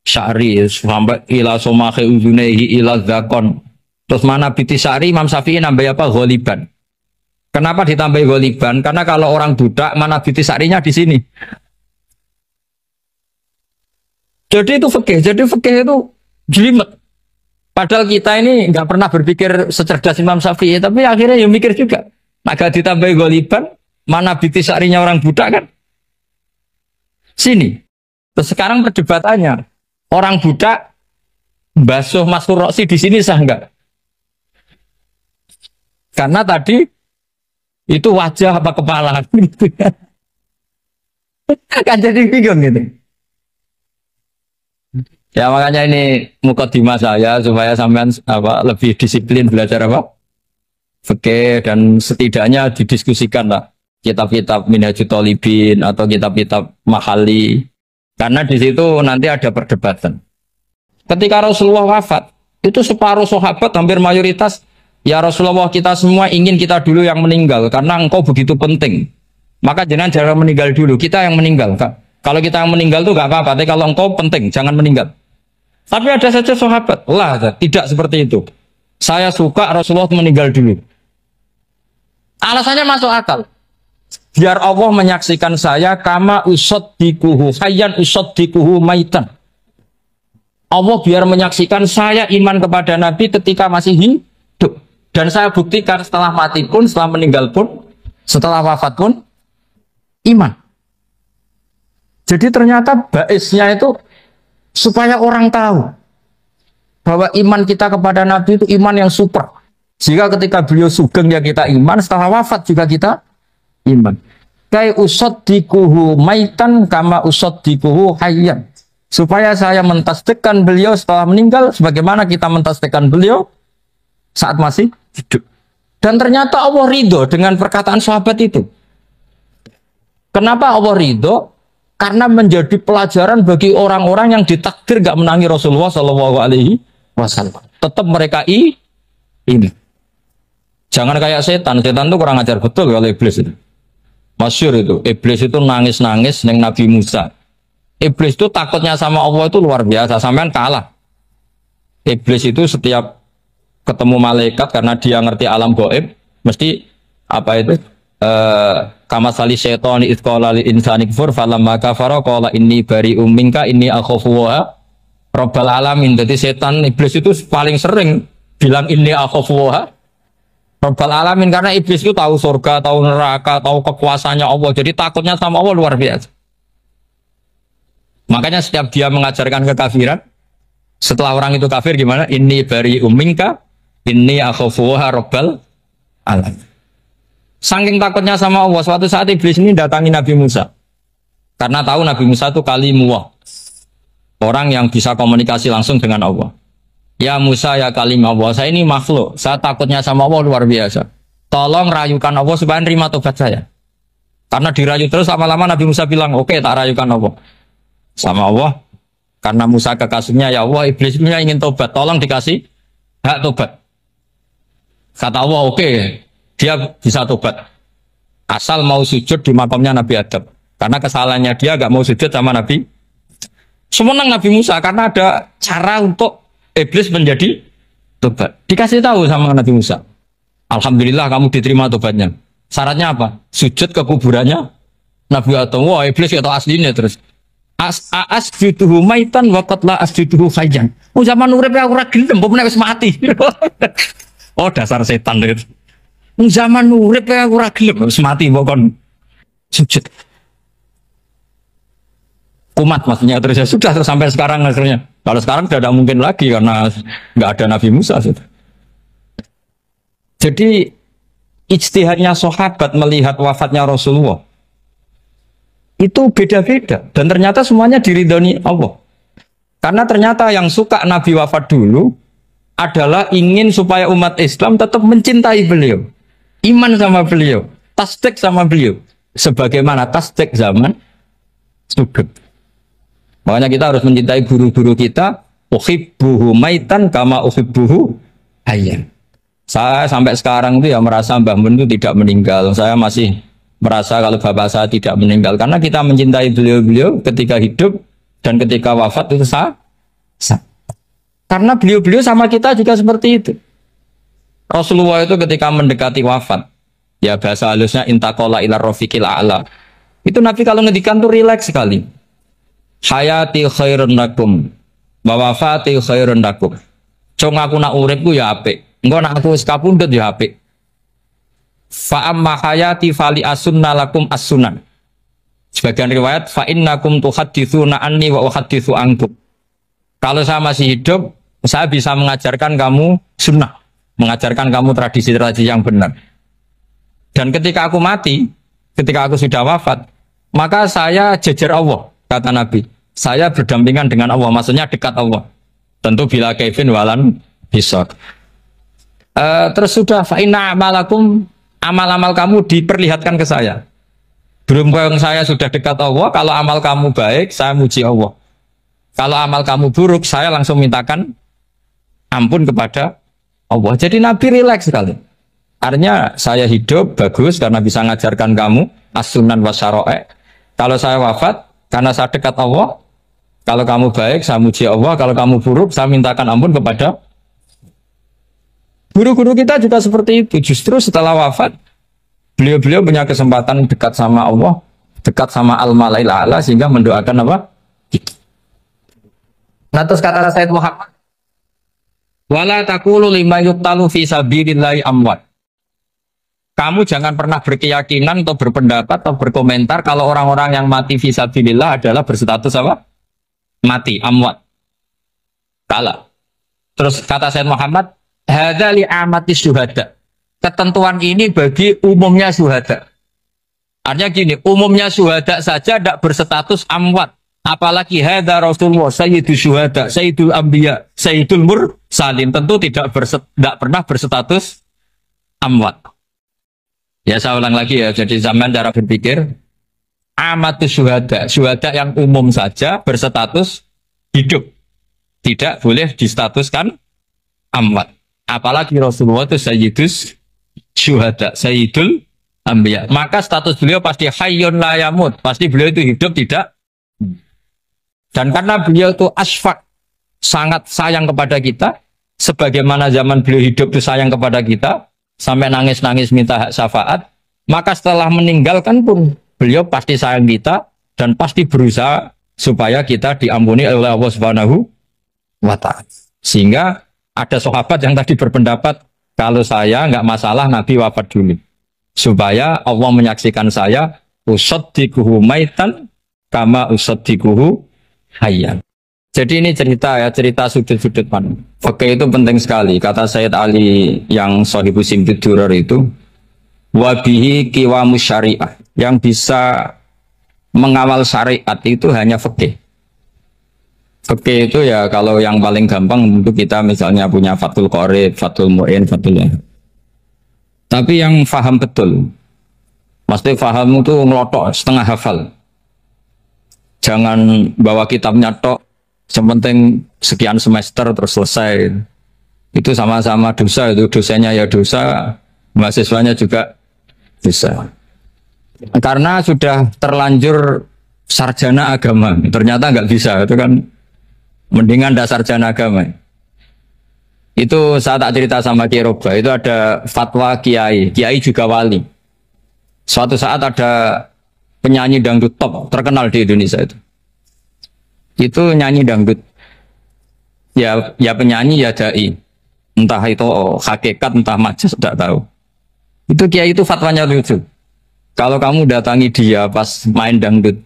syari sampai ila somahe uzunehi ila zakon. Terus mana bitis syari Imam Syafi'i nambah apa? Ghaliban. Kenapa ditambah ghaliban? Karena kalau orang budak mana bitis syarinya di sini. Jadi itu fikih. Jadi fikih itu jelimet. Padahal kita ini nggak pernah berpikir secerdas Imam Syafi'i, tapi akhirnya ya mikir juga. Maka ditambah ghaliban, mana bitis syarinya orang budak kan? Sini. Terus sekarang perdebatannya, orang budak basuh Masrur Roksi di sini sah enggak? Karena tadi itu wajah apa kepala gitu kan. Kan jadi bingung gitu. Ya makanya ini mukadimah saya supaya sampean apa lebih disiplin belajar apa? Fikih dan setidaknya didiskusikan lah kitab-kitab Minhajul Thalibin atau kitab-kitab Mahali. Karena di situ nanti ada perdebatan. Ketika Rasulullah wafat, itu separuh sahabat hampir mayoritas, ya Rasulullah kita semua ingin kita dulu yang meninggal karena engkau begitu penting. Maka jangan meninggal dulu, kita yang meninggal. Kalau kita yang meninggal itu gak apa-apa, tapi kalau engkau penting, jangan meninggal. Tapi ada saja sahabat, lah tidak seperti itu. Saya suka Rasulullah meninggal dulu. Alasannya masuk akal. Biar Allah menyaksikan saya kama usaddikuhu hayyan usaddikuhu maitan. Allah biar menyaksikan saya iman kepada Nabi ketika masih hidup. Dan saya buktikan setelah mati pun, setelah meninggal pun, setelah wafat pun, iman. Jadi ternyata baisnya itu supaya orang tahu bahwa iman kita kepada Nabi itu iman yang super. Jika ketika beliau sugeng ya kita iman, setelah wafat juga kita iman. Kai usaddikuhu maitan kama usaddikuhu hayyan. Supaya saya mentasdikkan beliau setelah meninggal sebagaimana kita mentasdikkan beliau saat masih hidup. Dan ternyata Allah ridho dengan perkataan sahabat itu. Kenapa Allah ridho? Karena menjadi pelajaran bagi orang-orang yang ditakdir gak menangi Rasulullah SAW. Tetap mereka ini. Jangan kayak setan. Setan itu kurang ajar betul kalau iblis itu. Masyhur itu. Iblis itu nangis-nangis neng Nabi Musa. Iblis itu takutnya sama Allah itu luar biasa. Sampean kalah. Iblis itu setiap ketemu malaikat karena dia ngerti alam gaib, mesti apa itu? Kama sali syaitani idqala lil insani kfur falamma kafara qala inni bari'um minka inni akhafu wa rabbal alamin. Jadi setan iblis itu paling sering bilang inni akhafu wa rabbal alamin karena iblis itu tahu surga, tahu neraka, tahu kekuasaannya Allah. Jadi takutnya sama Allah luar biasa. Makanya setiap dia mengajarkan kekafiran, setelah orang itu kafir gimana? Inni bari'um minka inni akhafu wa rabbal alamin. Saking takutnya sama Allah, suatu saat iblis ini datangi Nabi Musa. Karena tahu Nabi Musa itu kalimullah. Orang yang bisa komunikasi langsung dengan Allah. Ya Musa ya kalimah Allah, saya ini makhluk. Saya takutnya sama Allah luar biasa. Tolong rayukan Allah supaya nerima tobat saya. Karena dirayu terus lama-lama Nabi Musa bilang, oke, tak rayukan Allah. Sama Allah. Karena Musa kekasihnya, ya Allah, iblis ini ingin tobat. Tolong dikasih hak tobat. Kata Allah, oke. Dia bisa tobat asal mau sujud di makamnya Nabi Adam, karena kesalahannya dia gak mau sujud sama Nabi. Semenang Nabi Musa karena ada cara untuk iblis menjadi tobat. Dikasih tahu sama Nabi Musa, alhamdulillah kamu diterima tobatnya. Syaratnya apa? Sujud ke kuburannya Nabi Adam. Wah, iblis atau aslinya terus asjuduhu maitan wa qatla asjuduhu hayyan. Oh, zaman urip aku ora gelem, mbok wis mati. Oh, dasar setan itu. Zaman urip aku ora gelem wis mati mbok kon sujud. Kumat maksudnya terus ya sudah terus sampai sekarang akhirnya. Kalau sekarang tidak mungkin lagi karena nggak ada Nabi Musa. Jadi ijtihadnya sahabat melihat wafatnya Rasulullah itu beda-beda dan ternyata semuanya diridhoni Allah. Karena ternyata yang suka Nabi wafat dulu adalah ingin supaya umat Islam tetap mencintai beliau. Iman sama beliau, tasdik sama beliau, sebagaimana tasdik zaman sugeng. Makanya kita harus mencintai guru-guru kita. Uhibbuhu maitan kama uhibbuhu hayyan. Saya sampai sekarang itu ya merasa Mbah Mun itu tidak meninggal. Saya masih merasa kalau bapak saya tidak meninggal karena kita mencintai beliau-beliau ketika hidup dan ketika wafat itu sah. Karena beliau-beliau sama kita juga seperti itu. Rasulullah itu ketika mendekati wafat, ya bahasa halusnya intaqala ila rafiqil a'la. Itu Nabi kalau ngedikan tuh rileks sekali. Hayati khairun lakum wa wafati khairun lakum. Cung aku nak uripku ya apik. Engko nak aku wis kapundhut ya apik. Fa amma hayati fali asunna lakum as-sunan. Sebagian riwayat fa innakum tuhadditsuna anni wa uhadditsu ankum. Kalau saya masih hidup, saya bisa mengajarkan kamu sunnah, mengajarkan kamu tradisi-tradisi yang benar. Dan ketika aku mati, ketika aku sudah wafat, maka saya jejer Allah, kata Nabi. Saya berdampingan dengan Allah, maksudnya dekat Allah. Tentu bila Kevin walan bisa. Terus sudah fa inna amalakum, amal-amal kamu diperlihatkan ke saya. Berhubung saya sudah dekat Allah, kalau amal kamu baik, saya muji Allah. Kalau amal kamu buruk, saya langsung mintakan ampun kepada Allah. Jadi Nabi rileks sekali. Artinya saya hidup bagus karena bisa mengajarkan kamu as-sunan wa syara'i'. Kalau saya wafat karena saya dekat Allah, kalau kamu baik, saya muji Allah. Kalau kamu buruk, saya mintakan ampun kepada guru-guru kita juga seperti itu. Justru setelah wafat, beliau-beliau punya kesempatan dekat sama Allah, dekat sama Al-Malail A'la, sehingga mendoakan apa? Nah, terus kata Sayyid Muhammad, wala taqulu lima yuqtalu fi sabilillahi amwat. Kamu jangan pernah berkeyakinan atau berpendapat atau berkomentar kalau orang-orang yang mati fi sabilillah adalah berstatus apa? Mati, amwat. Kalah. Terus kata Sayyid Muhammad, hadza li amati syuhada. Ketentuan ini bagi umumnya syuhada. Artinya gini, umumnya syuhada saja tidak berstatus amwat. Apalagi hadza Rasulullah sayyidul syuhada, sayyidul anbiya, sayyidul mursalin, tentu tidak pernah berstatus amwat. Ya saya ulang lagi ya, jadi zaman cara berpikir amatus syuhada, syuhada yang umum saja berstatus hidup, tidak boleh distatuskan amwat. Apalagi Rasulullah itu sayyidus syuhada, sayyidul anbiya, maka status beliau pasti hayyun la yamut, pasti beliau itu hidup tidak. Dan karena beliau itu asfaq, sangat sayang kepada kita, sebagaimana zaman beliau hidup itu sayang kepada kita, sampai nangis-nangis minta hak syafaat, maka setelah meninggalkan pun beliau pasti sayang kita dan pasti berusaha supaya kita diampuni oleh Allah Subhanahu wa ta'ala. Sehingga ada sahabat yang tadi berpendapat kalau saya nggak masalah Nabi wafat dulu, supaya Allah menyaksikan saya usaddiquhu maitan kama usaddiquhu hayyan. Jadi ini cerita ya, cerita sudut-sudut pandang. Fikih itu penting sekali. Kata Sayyid Ali yang Shahibu Simtud Durar itu, wabihi qiwamus syariah. Yang bisa mengawal syariat itu hanya fikih. Fikih itu ya kalau yang paling gampang untuk kita misalnya punya Fathul Qorib, Fathul Mu'in, Fathul Lahab. Tapi yang faham betul, maksudnya faham itu ngelotok, setengah hafal. Jangan bawa kitabnya tok, sementing sekian semester terus selesai. Itu sama-sama dosa, itu dosanya ya dosa, mahasiswanya juga dosa. Karena sudah terlanjur sarjana agama, ternyata nggak bisa, itu kan mendingan dasar sarjana agama. Itu saya tak cerita sama Kiai Roba, itu ada fatwa Kiai juga wali. Suatu saat ada penyanyi dangdut top terkenal di Indonesia itu nyanyi dangdut ya penyanyi ya dai, entah itu hakikat entah majas tidak tahu. Itu Kiai itu fatwanya lucu, kalau kamu datangi dia pas main dangdut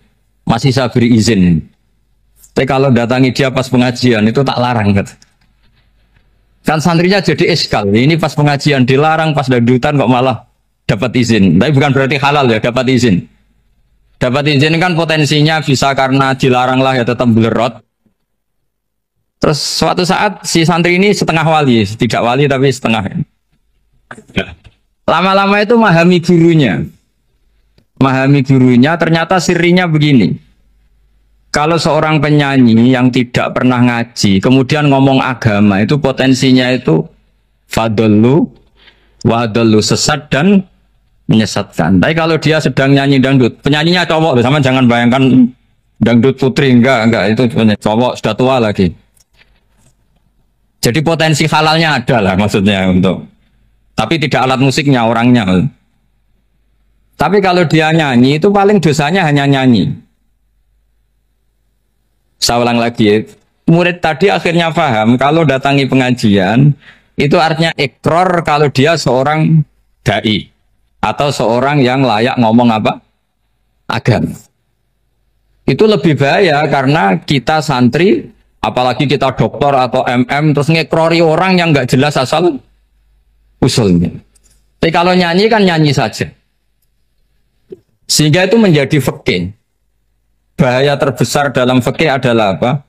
masih saya beri izin, tapi kalau datangi dia pas pengajian itu tak larang kan santrinya jadi eskal, ini pas pengajian dilarang, pas dangdutan kok malah dapat izin. Tapi bukan berarti halal ya, dapat izin. Dapat izin kan potensinya bisa karena dilarang lah ya tetap belerot. Terus suatu saat si santri ini setengah wali, tidak wali tapi setengah. Lama-lama itu memahami gurunya. Memahami gurunya ternyata sirinya begini. Kalau seorang penyanyi yang tidak pernah ngaji, kemudian ngomong agama, itu potensinya itu fadallu, wadallu, sesat dan menyesatkan. Tapi kalau dia sedang nyanyi dangdut, penyanyinya cowok loh, sama jangan bayangkan dangdut putri, enggak itu cowok sudah tua lagi. Jadi potensi halalnya ada lah maksudnya untuk, tapi tidak alat musiknya orangnya. Tapi kalau dia nyanyi itu paling dosanya hanya nyanyi. Saya ulang lagi, murid tadi akhirnya paham kalau datangi pengajian itu artinya ikrar kalau dia seorang dai atau seorang yang layak ngomong apa? Agama. Itu lebih bahaya karena kita santri, apalagi kita doktor atau MM, terus ngekrori orang yang nggak jelas asal usulnya. Tapi kalau nyanyi kan nyanyi saja. Sehingga itu menjadi fikih. Bahaya terbesar dalam fikih adalah apa?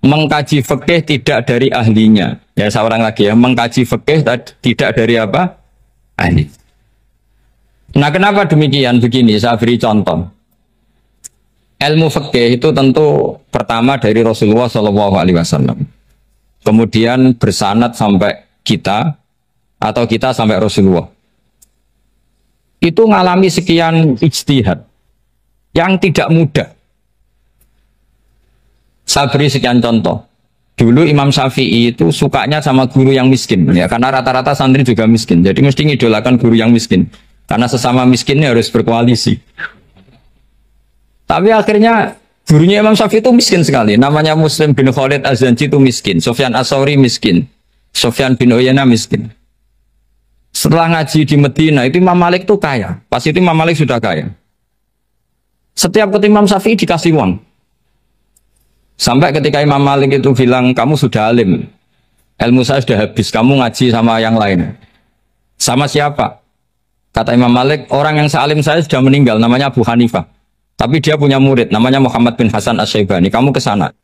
Mengkaji fikih tidak dari ahlinya. Ya saya ulang lagi ya, mengkaji fikih tidak dari apa? Ahli. Nah kenapa demikian? Begini, saya beri contoh. Ilmu fikih itu tentu pertama dari Rasulullah SAW. Kemudian bersanad sampai kita, atau kita sampai Rasulullah. Itu mengalami sekian ijtihad yang tidak mudah. Saya beri sekian contoh. Dulu Imam Syafi'i itu sukanya sama guru yang miskin, ya karena rata-rata santri juga miskin. Jadi mesti ngidolakan guru yang miskin, karena sesama miskinnya harus berkoalisi. Tapi akhirnya gurunya Imam Syafi'i itu miskin sekali. Namanya Muslim bin Khalid Az-Zanji itu miskin. Sufyan As-Sauri miskin. Sufyan bin Uyainah miskin. Setelah ngaji di Medina itu Imam Malik itu kaya. Pas itu Imam Malik sudah kaya. Setiap ketemu Imam Syafi'i dikasih uang. Sampai ketika Imam Malik itu bilang, kamu sudah alim. Ilmu saya sudah habis. Kamu ngaji sama yang lain. Sama siapa? Kata Imam Malik, orang yang sealim saya sudah meninggal. Namanya Abu Hanifah. Tapi dia punya murid, namanya Muhammad bin Hasan Asy-Syaibani. Kamu ke sana.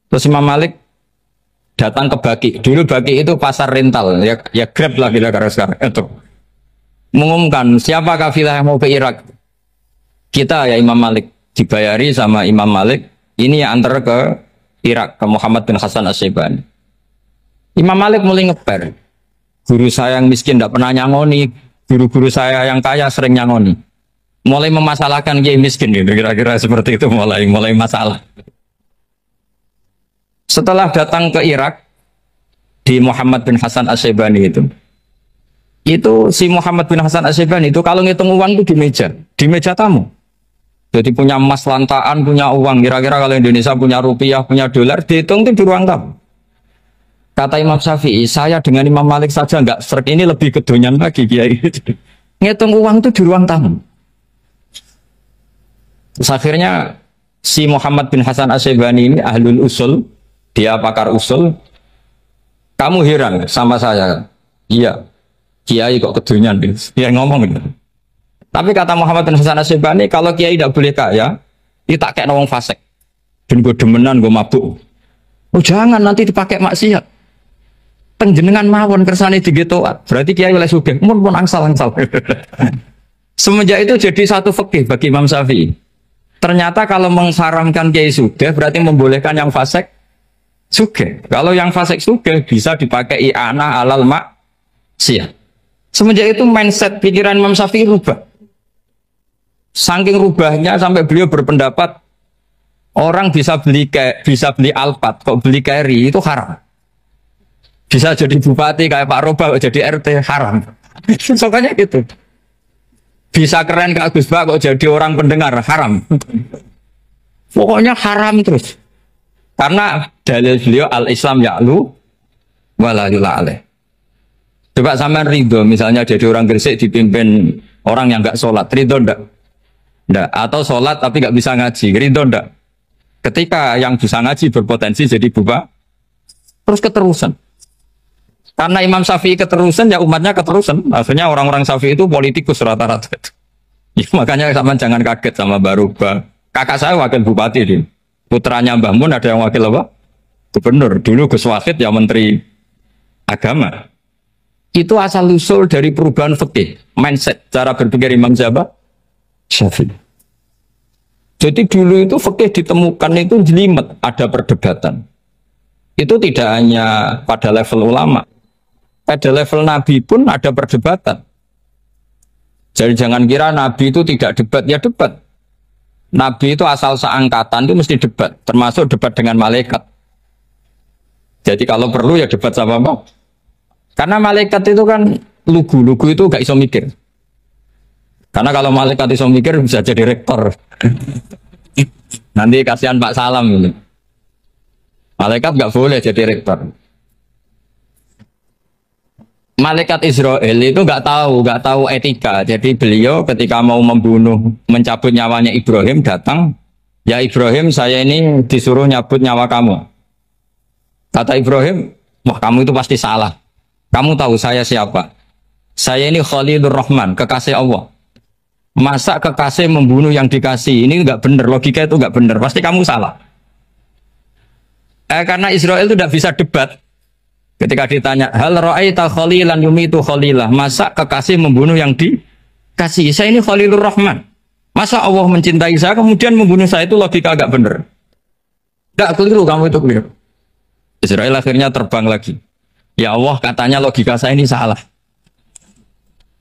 Terus Imam Malik datang ke Baki. Dulu Baki itu pasar rental, ya Grab lah kira-kira sekarang. Itu mengumumkan siapa kafilah yang mau ke Irak. Kita ya Imam Malik, dibayari sama Imam Malik. Ini yang antar ke Irak, ke Muhammad bin Hasan Asy-Syaibani. Imam Malik mulai ngeper. Guru saya yang miskin tidak pernah nyangoni, guru-guru saya yang kaya sering nyangoni. Mulai memasalahkan kiai miskin gitu, kira-kira seperti itu, mulai masalah. Setelah datang ke Irak di Muhammad bin Hasan Asy-Syaibani itu si Muhammad bin Hasan Asy-Syaibani itu kalau ngitung uang itu di meja tamu. Jadi punya emas lantaan, punya uang. Kira-kira kalau Indonesia punya rupiah, punya dolar, dihitung itu di ruang tamu. Kata Imam Syafi'i, saya dengan Imam Malik saja nggak serik, ini lebih kedonyan lagi kiai. Ngitung uang itu di ruang tamu. Terus akhirnya si Muhammad bin Hasan Asy-Syaibani ini ahlul usul, dia pakar usul. Kamu heran sama saya? Iya, kiai kok kedonyan? Dia ngomong gitu. Tapi kata Muhammad bin Hasan Asy-Syaibani, kalau kiai tidak boleh kaya, dia tak kayak nawang fasik. Dan gue demenan, gue mabuk. Oh jangan, nanti dipakai maksiat. Tenjenengan mawon kersane digetoat. Berarti kiai oleh sugih, mun angsal-angsal. Semenjak itu jadi satu fikih bagi Imam Syafi'i. Ternyata kalau mengharamkan kiai sugih berarti membolehkan yang fasik sugih. Kalau yang fasik sugih bisa dipakai i'anah alal maksiat. Semenjak itu mindset pikiran Imam Syafi'i rubah. Saking rubahnya sampai beliau berpendapat orang bisa beli Alphard, kok beli carry itu haram. Bisa jadi bupati kayak Pak Roba, kok jadi RT haram. Soalnya gitu. Bisa keren Kak Gus Bah, kok jadi orang pendengar haram. Pokoknya haram terus. Karena dalil beliau al-Islam ya'lu wala yula alaih. Coba sampean ridho misalnya jadi orang Gresik dipimpin orang yang nggak sholat, ridho ndak? Ndak. Atau sholat tapi nggak bisa ngaji, ridho ndak? Ketika yang bisa ngaji berpotensi jadi buba, terus keterusan. Karena Imam Syafi'i keterusan, ya umatnya keterusan. Akhirnya orang-orang Syafi'i itu politikus rata-rata. Ya, makanya sama jangan kaget sama Baruba. Kakak saya wakil bupati ini. Putranya Mbah Mun ada yang wakil apa? Gubernur. Dulu Gus Wahid ya menteri agama. Itu asal usul dari perubahan fikih, mindset, cara berpikir Imam Syafi'i. Jadi dulu itu fikih ditemukan itu jelimet, ada perdebatan. Itu tidak hanya pada level ulama. Pada level Nabi pun ada perdebatan. Jadi jangan kira Nabi itu tidak debat, ya debat. Nabi itu asal seangkatan itu mesti debat, termasuk debat dengan malaikat. Jadi kalau perlu ya debat sama apa? Karena malaikat itu kan lugu itu gak iso mikir. Karena kalau malaikat iso mikir bisa jadi rektor. Nanti kasihan Pak Salam gitu. Malaikat gak boleh jadi rektor. Malaikat Israel itu nggak tahu etika. Jadi beliau ketika mau membunuh, mencabut nyawanya Ibrahim datang Ya Ibrahim, saya ini disuruh nyabut nyawa kamu. Kata Ibrahim, wah kamu itu pasti salah. Kamu tahu saya siapa? Saya ini Khalilur Rahman, kekasih Allah. Masa kekasih membunuh yang dikasih? Ini nggak benar, logika itu nggak benar. Pasti kamu salah. Karena Israel itu tidak bisa debat. Ketika ditanya, hal ra'aita khalilan yumitu khalilah, masa kekasih membunuh yang dikasih? Saya ini Khalilur Rahman. Masa Allah mencintai saya kemudian membunuh saya, itu logika agak benar. Tidak keliru, kamu itu keliru. Israel akhirnya terbang lagi. Ya Allah, katanya logika saya ini salah.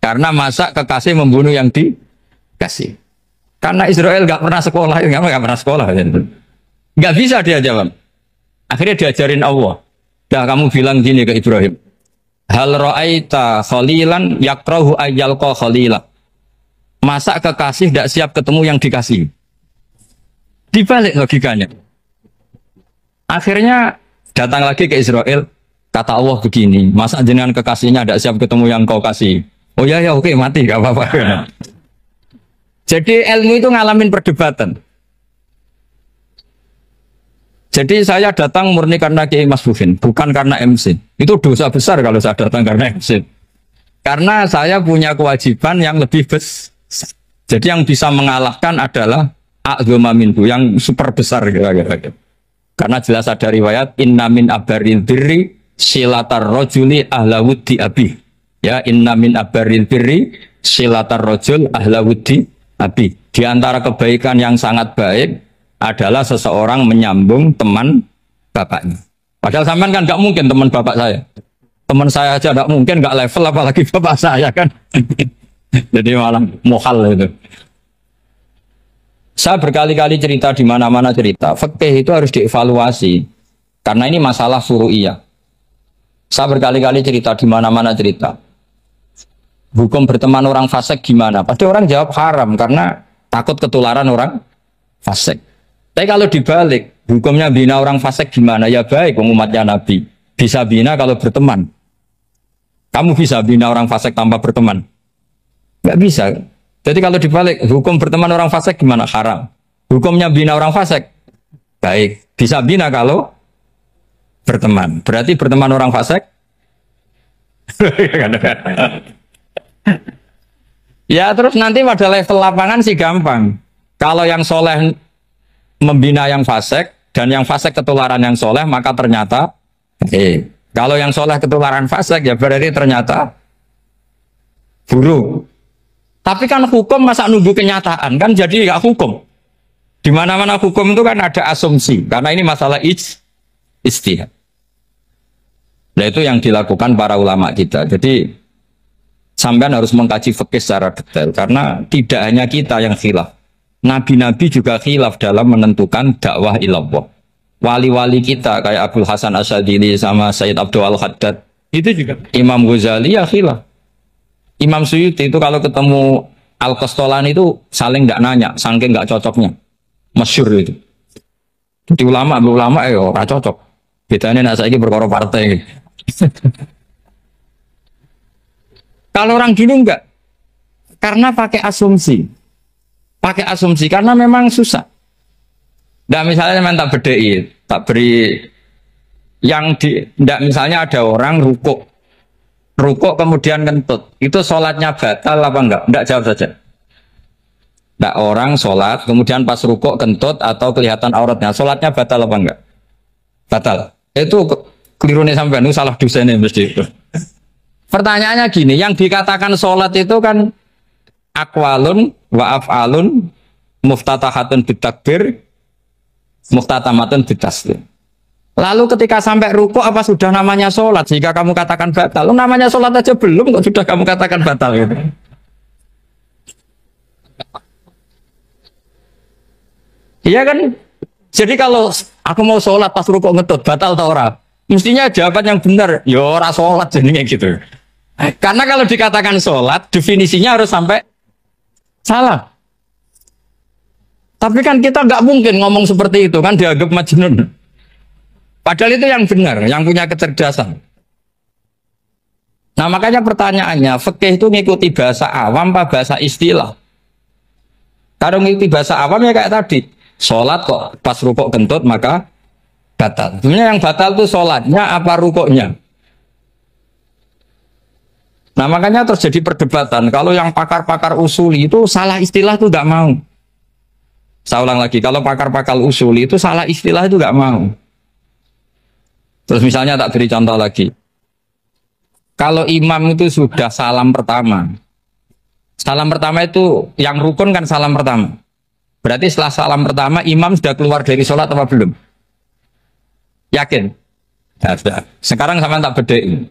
Karena masa kekasih membunuh yang dikasih. Karena Israel nggak pernah sekolah, nggak pernah sekolah. Nggak bisa dia jawab. Akhirnya diajarin Allah. Dah kamu bilang gini ke Ibrahim. Hal ra'aita khalilan yakrahu ayyalqa khalila. Masa kekasih tidak siap ketemu yang dikasih. Dibalik logikanya. Akhirnya datang lagi ke Israel. Kata Allah begini. Masa jenengan kekasihnya tidak siap ketemu yang kau kasih. Oh ya oke mati gak apa-apa. Jadi ilmu itu ngalamin perdebatan. Jadi saya datang murni karena Kiai Mas Bukin, bukan karena MC. Itu dosa besar kalau saya datang karena MC. Karena saya punya kewajiban yang lebih besar. Jadi yang bisa mengalahkan adalah a'dzama minhu, yang super besar kira-kira. Karena jelas ada riwayat inna min abaril birri silatar rajuli ahla wuddi abi. Ya, inna min abaril birri silatar rajul ahla wuddi abi. Di antara kebaikan yang sangat baik adalah seseorang menyambung teman bapaknya. Padahal sampean kan nggak mungkin teman bapak saya. Teman saya aja nggak mungkin, nggak level apalagi bapak saya kan. Jadi malah mohal itu. Saya berkali-kali cerita di mana-mana cerita. Fikih itu harus dievaluasi. Karena ini masalah furu'iyah. Saya berkali-kali cerita di mana-mana cerita. Hukum berteman orang fasik gimana? Pasti orang jawab haram karena takut ketularan orang fasik. Tapi kalau dibalik, hukumnya bina orang fasik gimana? Ya baik, umatnya Nabi. Bisa bina kalau berteman. Kamu bisa bina orang fasik tanpa berteman? Nggak bisa. Jadi kalau dibalik, hukum berteman orang fasik gimana? Haram. Hukumnya bina orang fasik? Baik. Bisa bina kalau berteman. Berarti berteman orang fasik? Ya terus nanti pada level lapangan sih gampang. Kalau yang soleh membina yang fasik dan yang fasik ketularan yang soleh, maka ternyata kalau yang soleh ketularan fasik ya berarti ternyata buruk. Tapi kan hukum masa nunggu kenyataan kan, jadi nggak hukum. Di mana-mana hukum itu kan ada asumsi karena ini masalah ijtihad. Nah itu yang dilakukan para ulama kita. Jadi sampean harus mengkaji fikih secara detail karena tidak hanya kita yang khilaf. Nabi-nabi juga khilaf dalam menentukan dakwah ilallah. Wali-wali kita kayak Abdul Hasan Asyadili sama Sayyid Abdul Al-Haddad itu juga. Imam Ghazali ya khilaf. Imam Suyuti itu kalau ketemu Al-Qastolani itu saling nggak nanya, saking nggak cocoknya. Masyhur itu. Di ulama ya ora cocok. Bedanya nak saiki perkara partai. Kalau orang gini enggak. Karena pakai asumsi. Pakai asumsi karena memang susah. Nah misalnya memang tak bedai, tak beri yang di, enggak misalnya ada orang rukuk kemudian kentut, itu sholatnya batal apa enggak? Enggak, jawab saja. Enggak, orang sholat kemudian pas rukuk kentut atau kelihatan auratnya, sholatnya batal apa enggak? Batal. Itu keliru nih sampean, itu salah dosennya mesti itu. Pertanyaannya gini, yang dikatakan sholat itu kan akwalun wa af'alun muftatahatun bitakbir muftatamatun bitaslim. Lalu ketika sampai rukuk apa sudah namanya sholat jika kamu katakan batal? Namanya sholat aja belum kok sudah kamu katakan batal gitu. Iya kan? Jadi kalau aku mau sholat pas rukuk ngetut batal atau ora? Mestinya jawaban yang benar, ya ora sholat jadinya gitu. Karena kalau dikatakan sholat definisinya harus sampai salah. Tapi kan kita nggak mungkin ngomong seperti itu kan, dianggap majnun. Padahal itu yang benar, yang punya kecerdasan. Nah makanya pertanyaannya, fikih itu ngikuti bahasa awam apa bahasa istilah? Kalau ngikuti bahasa awam ya kayak tadi, Sholat kok pas rukuk kentut maka batal. Sebenarnya yang batal itu sholatnya apa rukuknya? Nah makanya terjadi perdebatan. Kalau yang pakar-pakar usuli itu salah istilah itu nggak mau. Saya ulang lagi, kalau pakar-pakar usuli itu salah istilah itu nggak mau. Terus misalnya tak beri contoh lagi. Kalau imam itu sudah salam pertama. Salam pertama itu yang rukun kan salam pertama. Berarti setelah salam pertama imam sudah keluar dari sholat apa belum? Yakin? Ya, sudah. Sekarang sama tak bedain.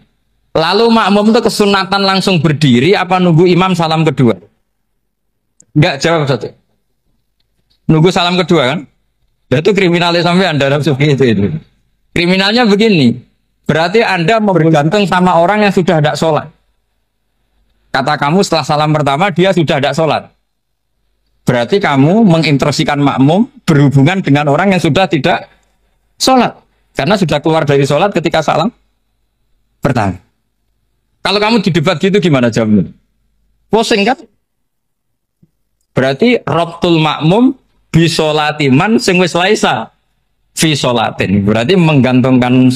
Lalu makmum itu kesunatan langsung berdiri apa nunggu imam salam kedua? Enggak, jawab satu. Nunggu salam kedua kan? Itu kriminalis sampai Anda dalam itu. Kriminalnya begini. Berarti Anda bergantung sama orang yang sudah tidak sholat. Kata kamu setelah salam pertama dia sudah tidak sholat. Berarti kamu menginstruksikan makmum berhubungan dengan orang yang sudah tidak sholat. Karena sudah keluar dari sholat ketika salam pertama. Kalau kamu di debat gitu gimana jawabnya? Pusing kan? Berarti robtul makmum bisolatiman sing wis laisa fi sholatin. Berarti menggantungkan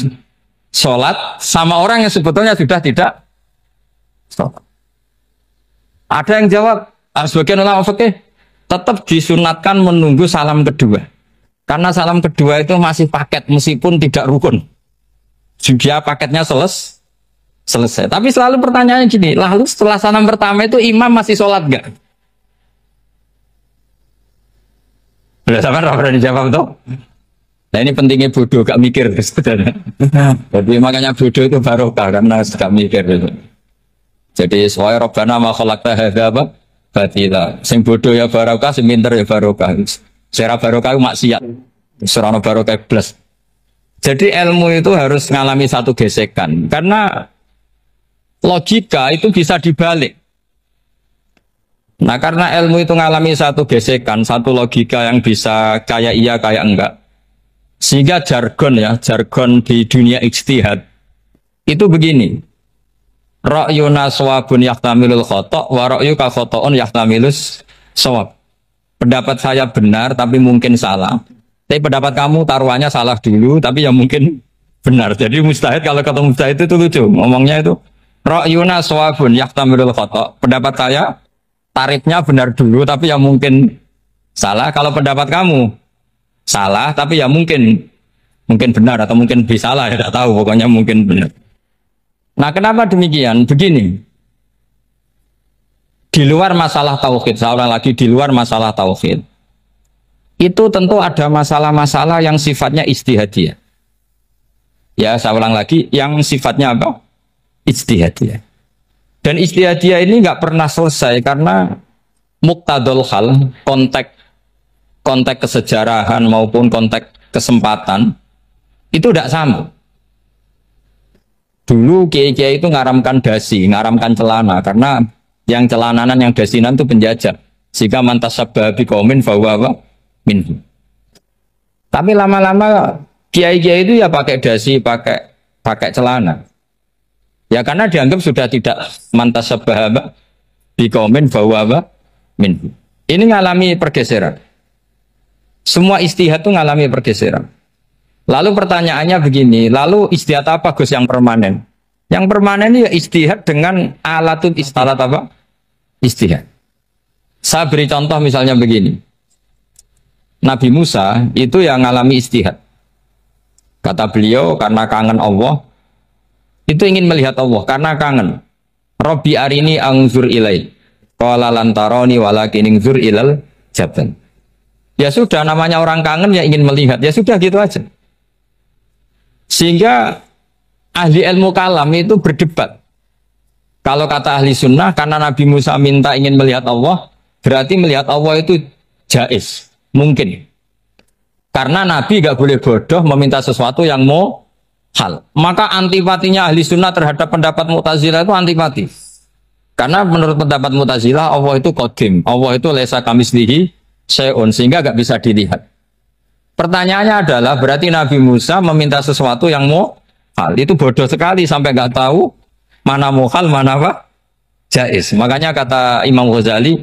sholat sama orang yang sebetulnya sudah tidak sholat. Ada yang jawab, sebagian ulama fikih tetap disunatkan menunggu salam kedua. Karena salam kedua itu masih paket meskipun tidak rukun. Juga paketnya selesai. Tapi selalu pertanyaannya gini, lalu setelah salam pertama itu imam masih sholat gak? Udah sama berani jawab tuh. Nah ini pentingnya bodoh, gak mikir. Jadi makanya bodoh itu barokah karena gak mikir gitu. Jadi soalnya Rabbana ma khalaqta hadza apa? Batila. Sing bodoh ya barokah, sing pinter ya barokah. Secara barokah itu maksiat. Serana barokah plus. Jadi ilmu itu harus mengalami satu gesekan karena logika itu bisa dibalik. Nah karena ilmu itu mengalami satu gesekan, satu logika yang bisa kayak iya kayak enggak. Sehingga jargon di dunia ijtihad itu begini. Ra'yuna shawabun yahtamilul khata' wa ra'yuka khata'un yahtamilus shawab. Pendapat saya benar tapi mungkin salah. Tapi pendapat kamu taruhannya salah dulu tapi ya mungkin benar. Jadi mustahid kalau kata mustahid itu lucu. Ngomongnya itu ra'yuna shawabun yahtamilul khata'. Pendapat saya tarifnya benar dulu tapi ya mungkin salah. Kalau pendapat kamu salah tapi ya mungkin benar atau mungkin bisa salah, ya tidak tahu, pokoknya mungkin benar. Nah kenapa demikian? Begini, di luar masalah tauhid, saya ulang lagi, di luar masalah tauhid itu tentu ada masalah-masalah yang sifatnya ijtihadiyah. Ya saya ulang lagi, yang sifatnya apa? Ijtihadiyah. Dan ijtihadiyah ini nggak pernah selesai karena muqtadul hal, konteks kesejarahan maupun konteks kesempatan itu tidak sama. Dulu kiai-kiai itu ngaramkan dasi, ngaramkan celana karena yang celananan yang dasinan itu penjajah. Sehingga mantasabba biqaumin fahuwa minhum. Tapi lama-lama kiai-kiai itu ya pakai dasi, pakai celana. Ya karena dianggap sudah tidak mantasabba biqaumin fahuwa minhum. Ini ngalami pergeseran. Semua istihad itu ngalami pergeseran. Lalu pertanyaannya begini, lalu istihad apa Gus yang permanen? Yang permanen ya istihad dengan alatun istalat apa? Istihad. Saya beri contoh misalnya begini. Nabi Musa itu yang ngalami istihad. Kata beliau karena kangen Allah, itu ingin melihat Allah karena kangen. Robbi arini angzur ilai. Qala lantaroni walakin ingzur ilal jabal. Ya sudah, namanya orang kangen ya ingin melihat. Ya sudah gitu aja. Sehingga ahli ilmu kalam itu berdebat. Kalau kata ahli sunnah, karena Nabi Musa minta ingin melihat Allah, berarti melihat Allah itu jaiz, mungkin. Karena Nabi gak boleh bodoh meminta sesuatu yang mau hal. Maka antipatinya ahli sunnah terhadap pendapat Mu'tazilah itu antipati. Karena menurut pendapat Mu'tazilah, Allah itu qadim, Allah itu laisa kamitslihi syai'un, sehingga gak bisa dilihat. Pertanyaannya adalah berarti Nabi Musa meminta sesuatu yang mau hal. Itu bodoh sekali sampai nggak tahu mana mau hal, mana apa jaiz. Makanya kata Imam Ghazali,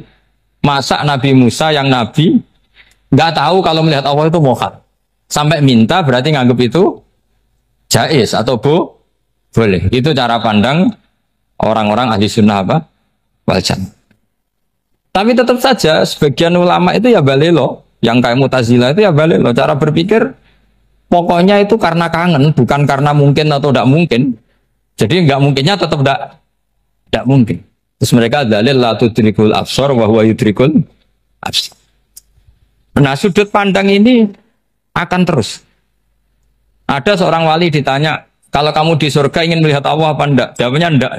masa Nabi Musa yang Nabi Nggak tahu kalau melihat Allah itu mohat. Sampai minta berarti nganggap itu jais atau boleh. Itu cara pandang orang-orang ahli sunnah apa? Wal jamaah. Tapi tetap saja sebagian ulama itu ya balelo, yang kayak Mu'tazilah itu ya balelo. Cara berpikir pokoknya itu karena kangen, bukan karena mungkin atau tidak mungkin. Jadi nggak mungkinnya tetap tidak mungkin. Terus mereka dalil la tudrikul absar wa huwa yudrikul absar. Nah, sudut pandang ini akan terus. Ada seorang wali ditanya, kalau kamu di surga ingin melihat Allah apa enggak? Jawabnya enggak.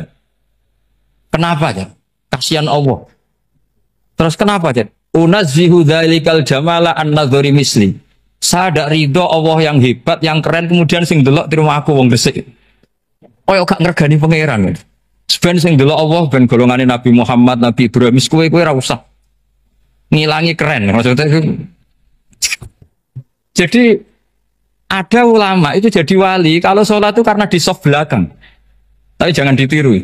Kenapa ya? Kasihan Allah. Terus kenapa, Jet? Unazzihu dzalikal jamala an-nadhari misli. Saya tidak ridho Allah yang hebat, yang keren, kemudian sing delok di rumah aku wong resik. Oh, gak ngergani pangeran. Sebenarnya sing delok Allah ben golongane Nabi Muhammad, Nabi Ibrahim, kowe ora usah ngilangi keren. Maksudnya itu. Jadi ada ulama itu jadi wali kalau sholat itu karena di soft belakang. Tapi jangan ditiru.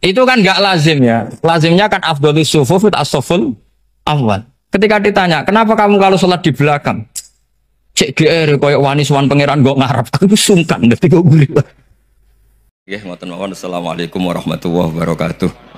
Itu kan nggak lazim ya. Lazimnya kan afdhalus shufuf as-shuful awal. Ketika ditanya, kenapa kamu kalau sholat di belakang? Cek GR koyok wani suwan pangeran gak ngarap. Aku sungkan dadi kok guri. Ya, ngoten mawon. Assalamualaikum warahmatullahi wabarakatuh.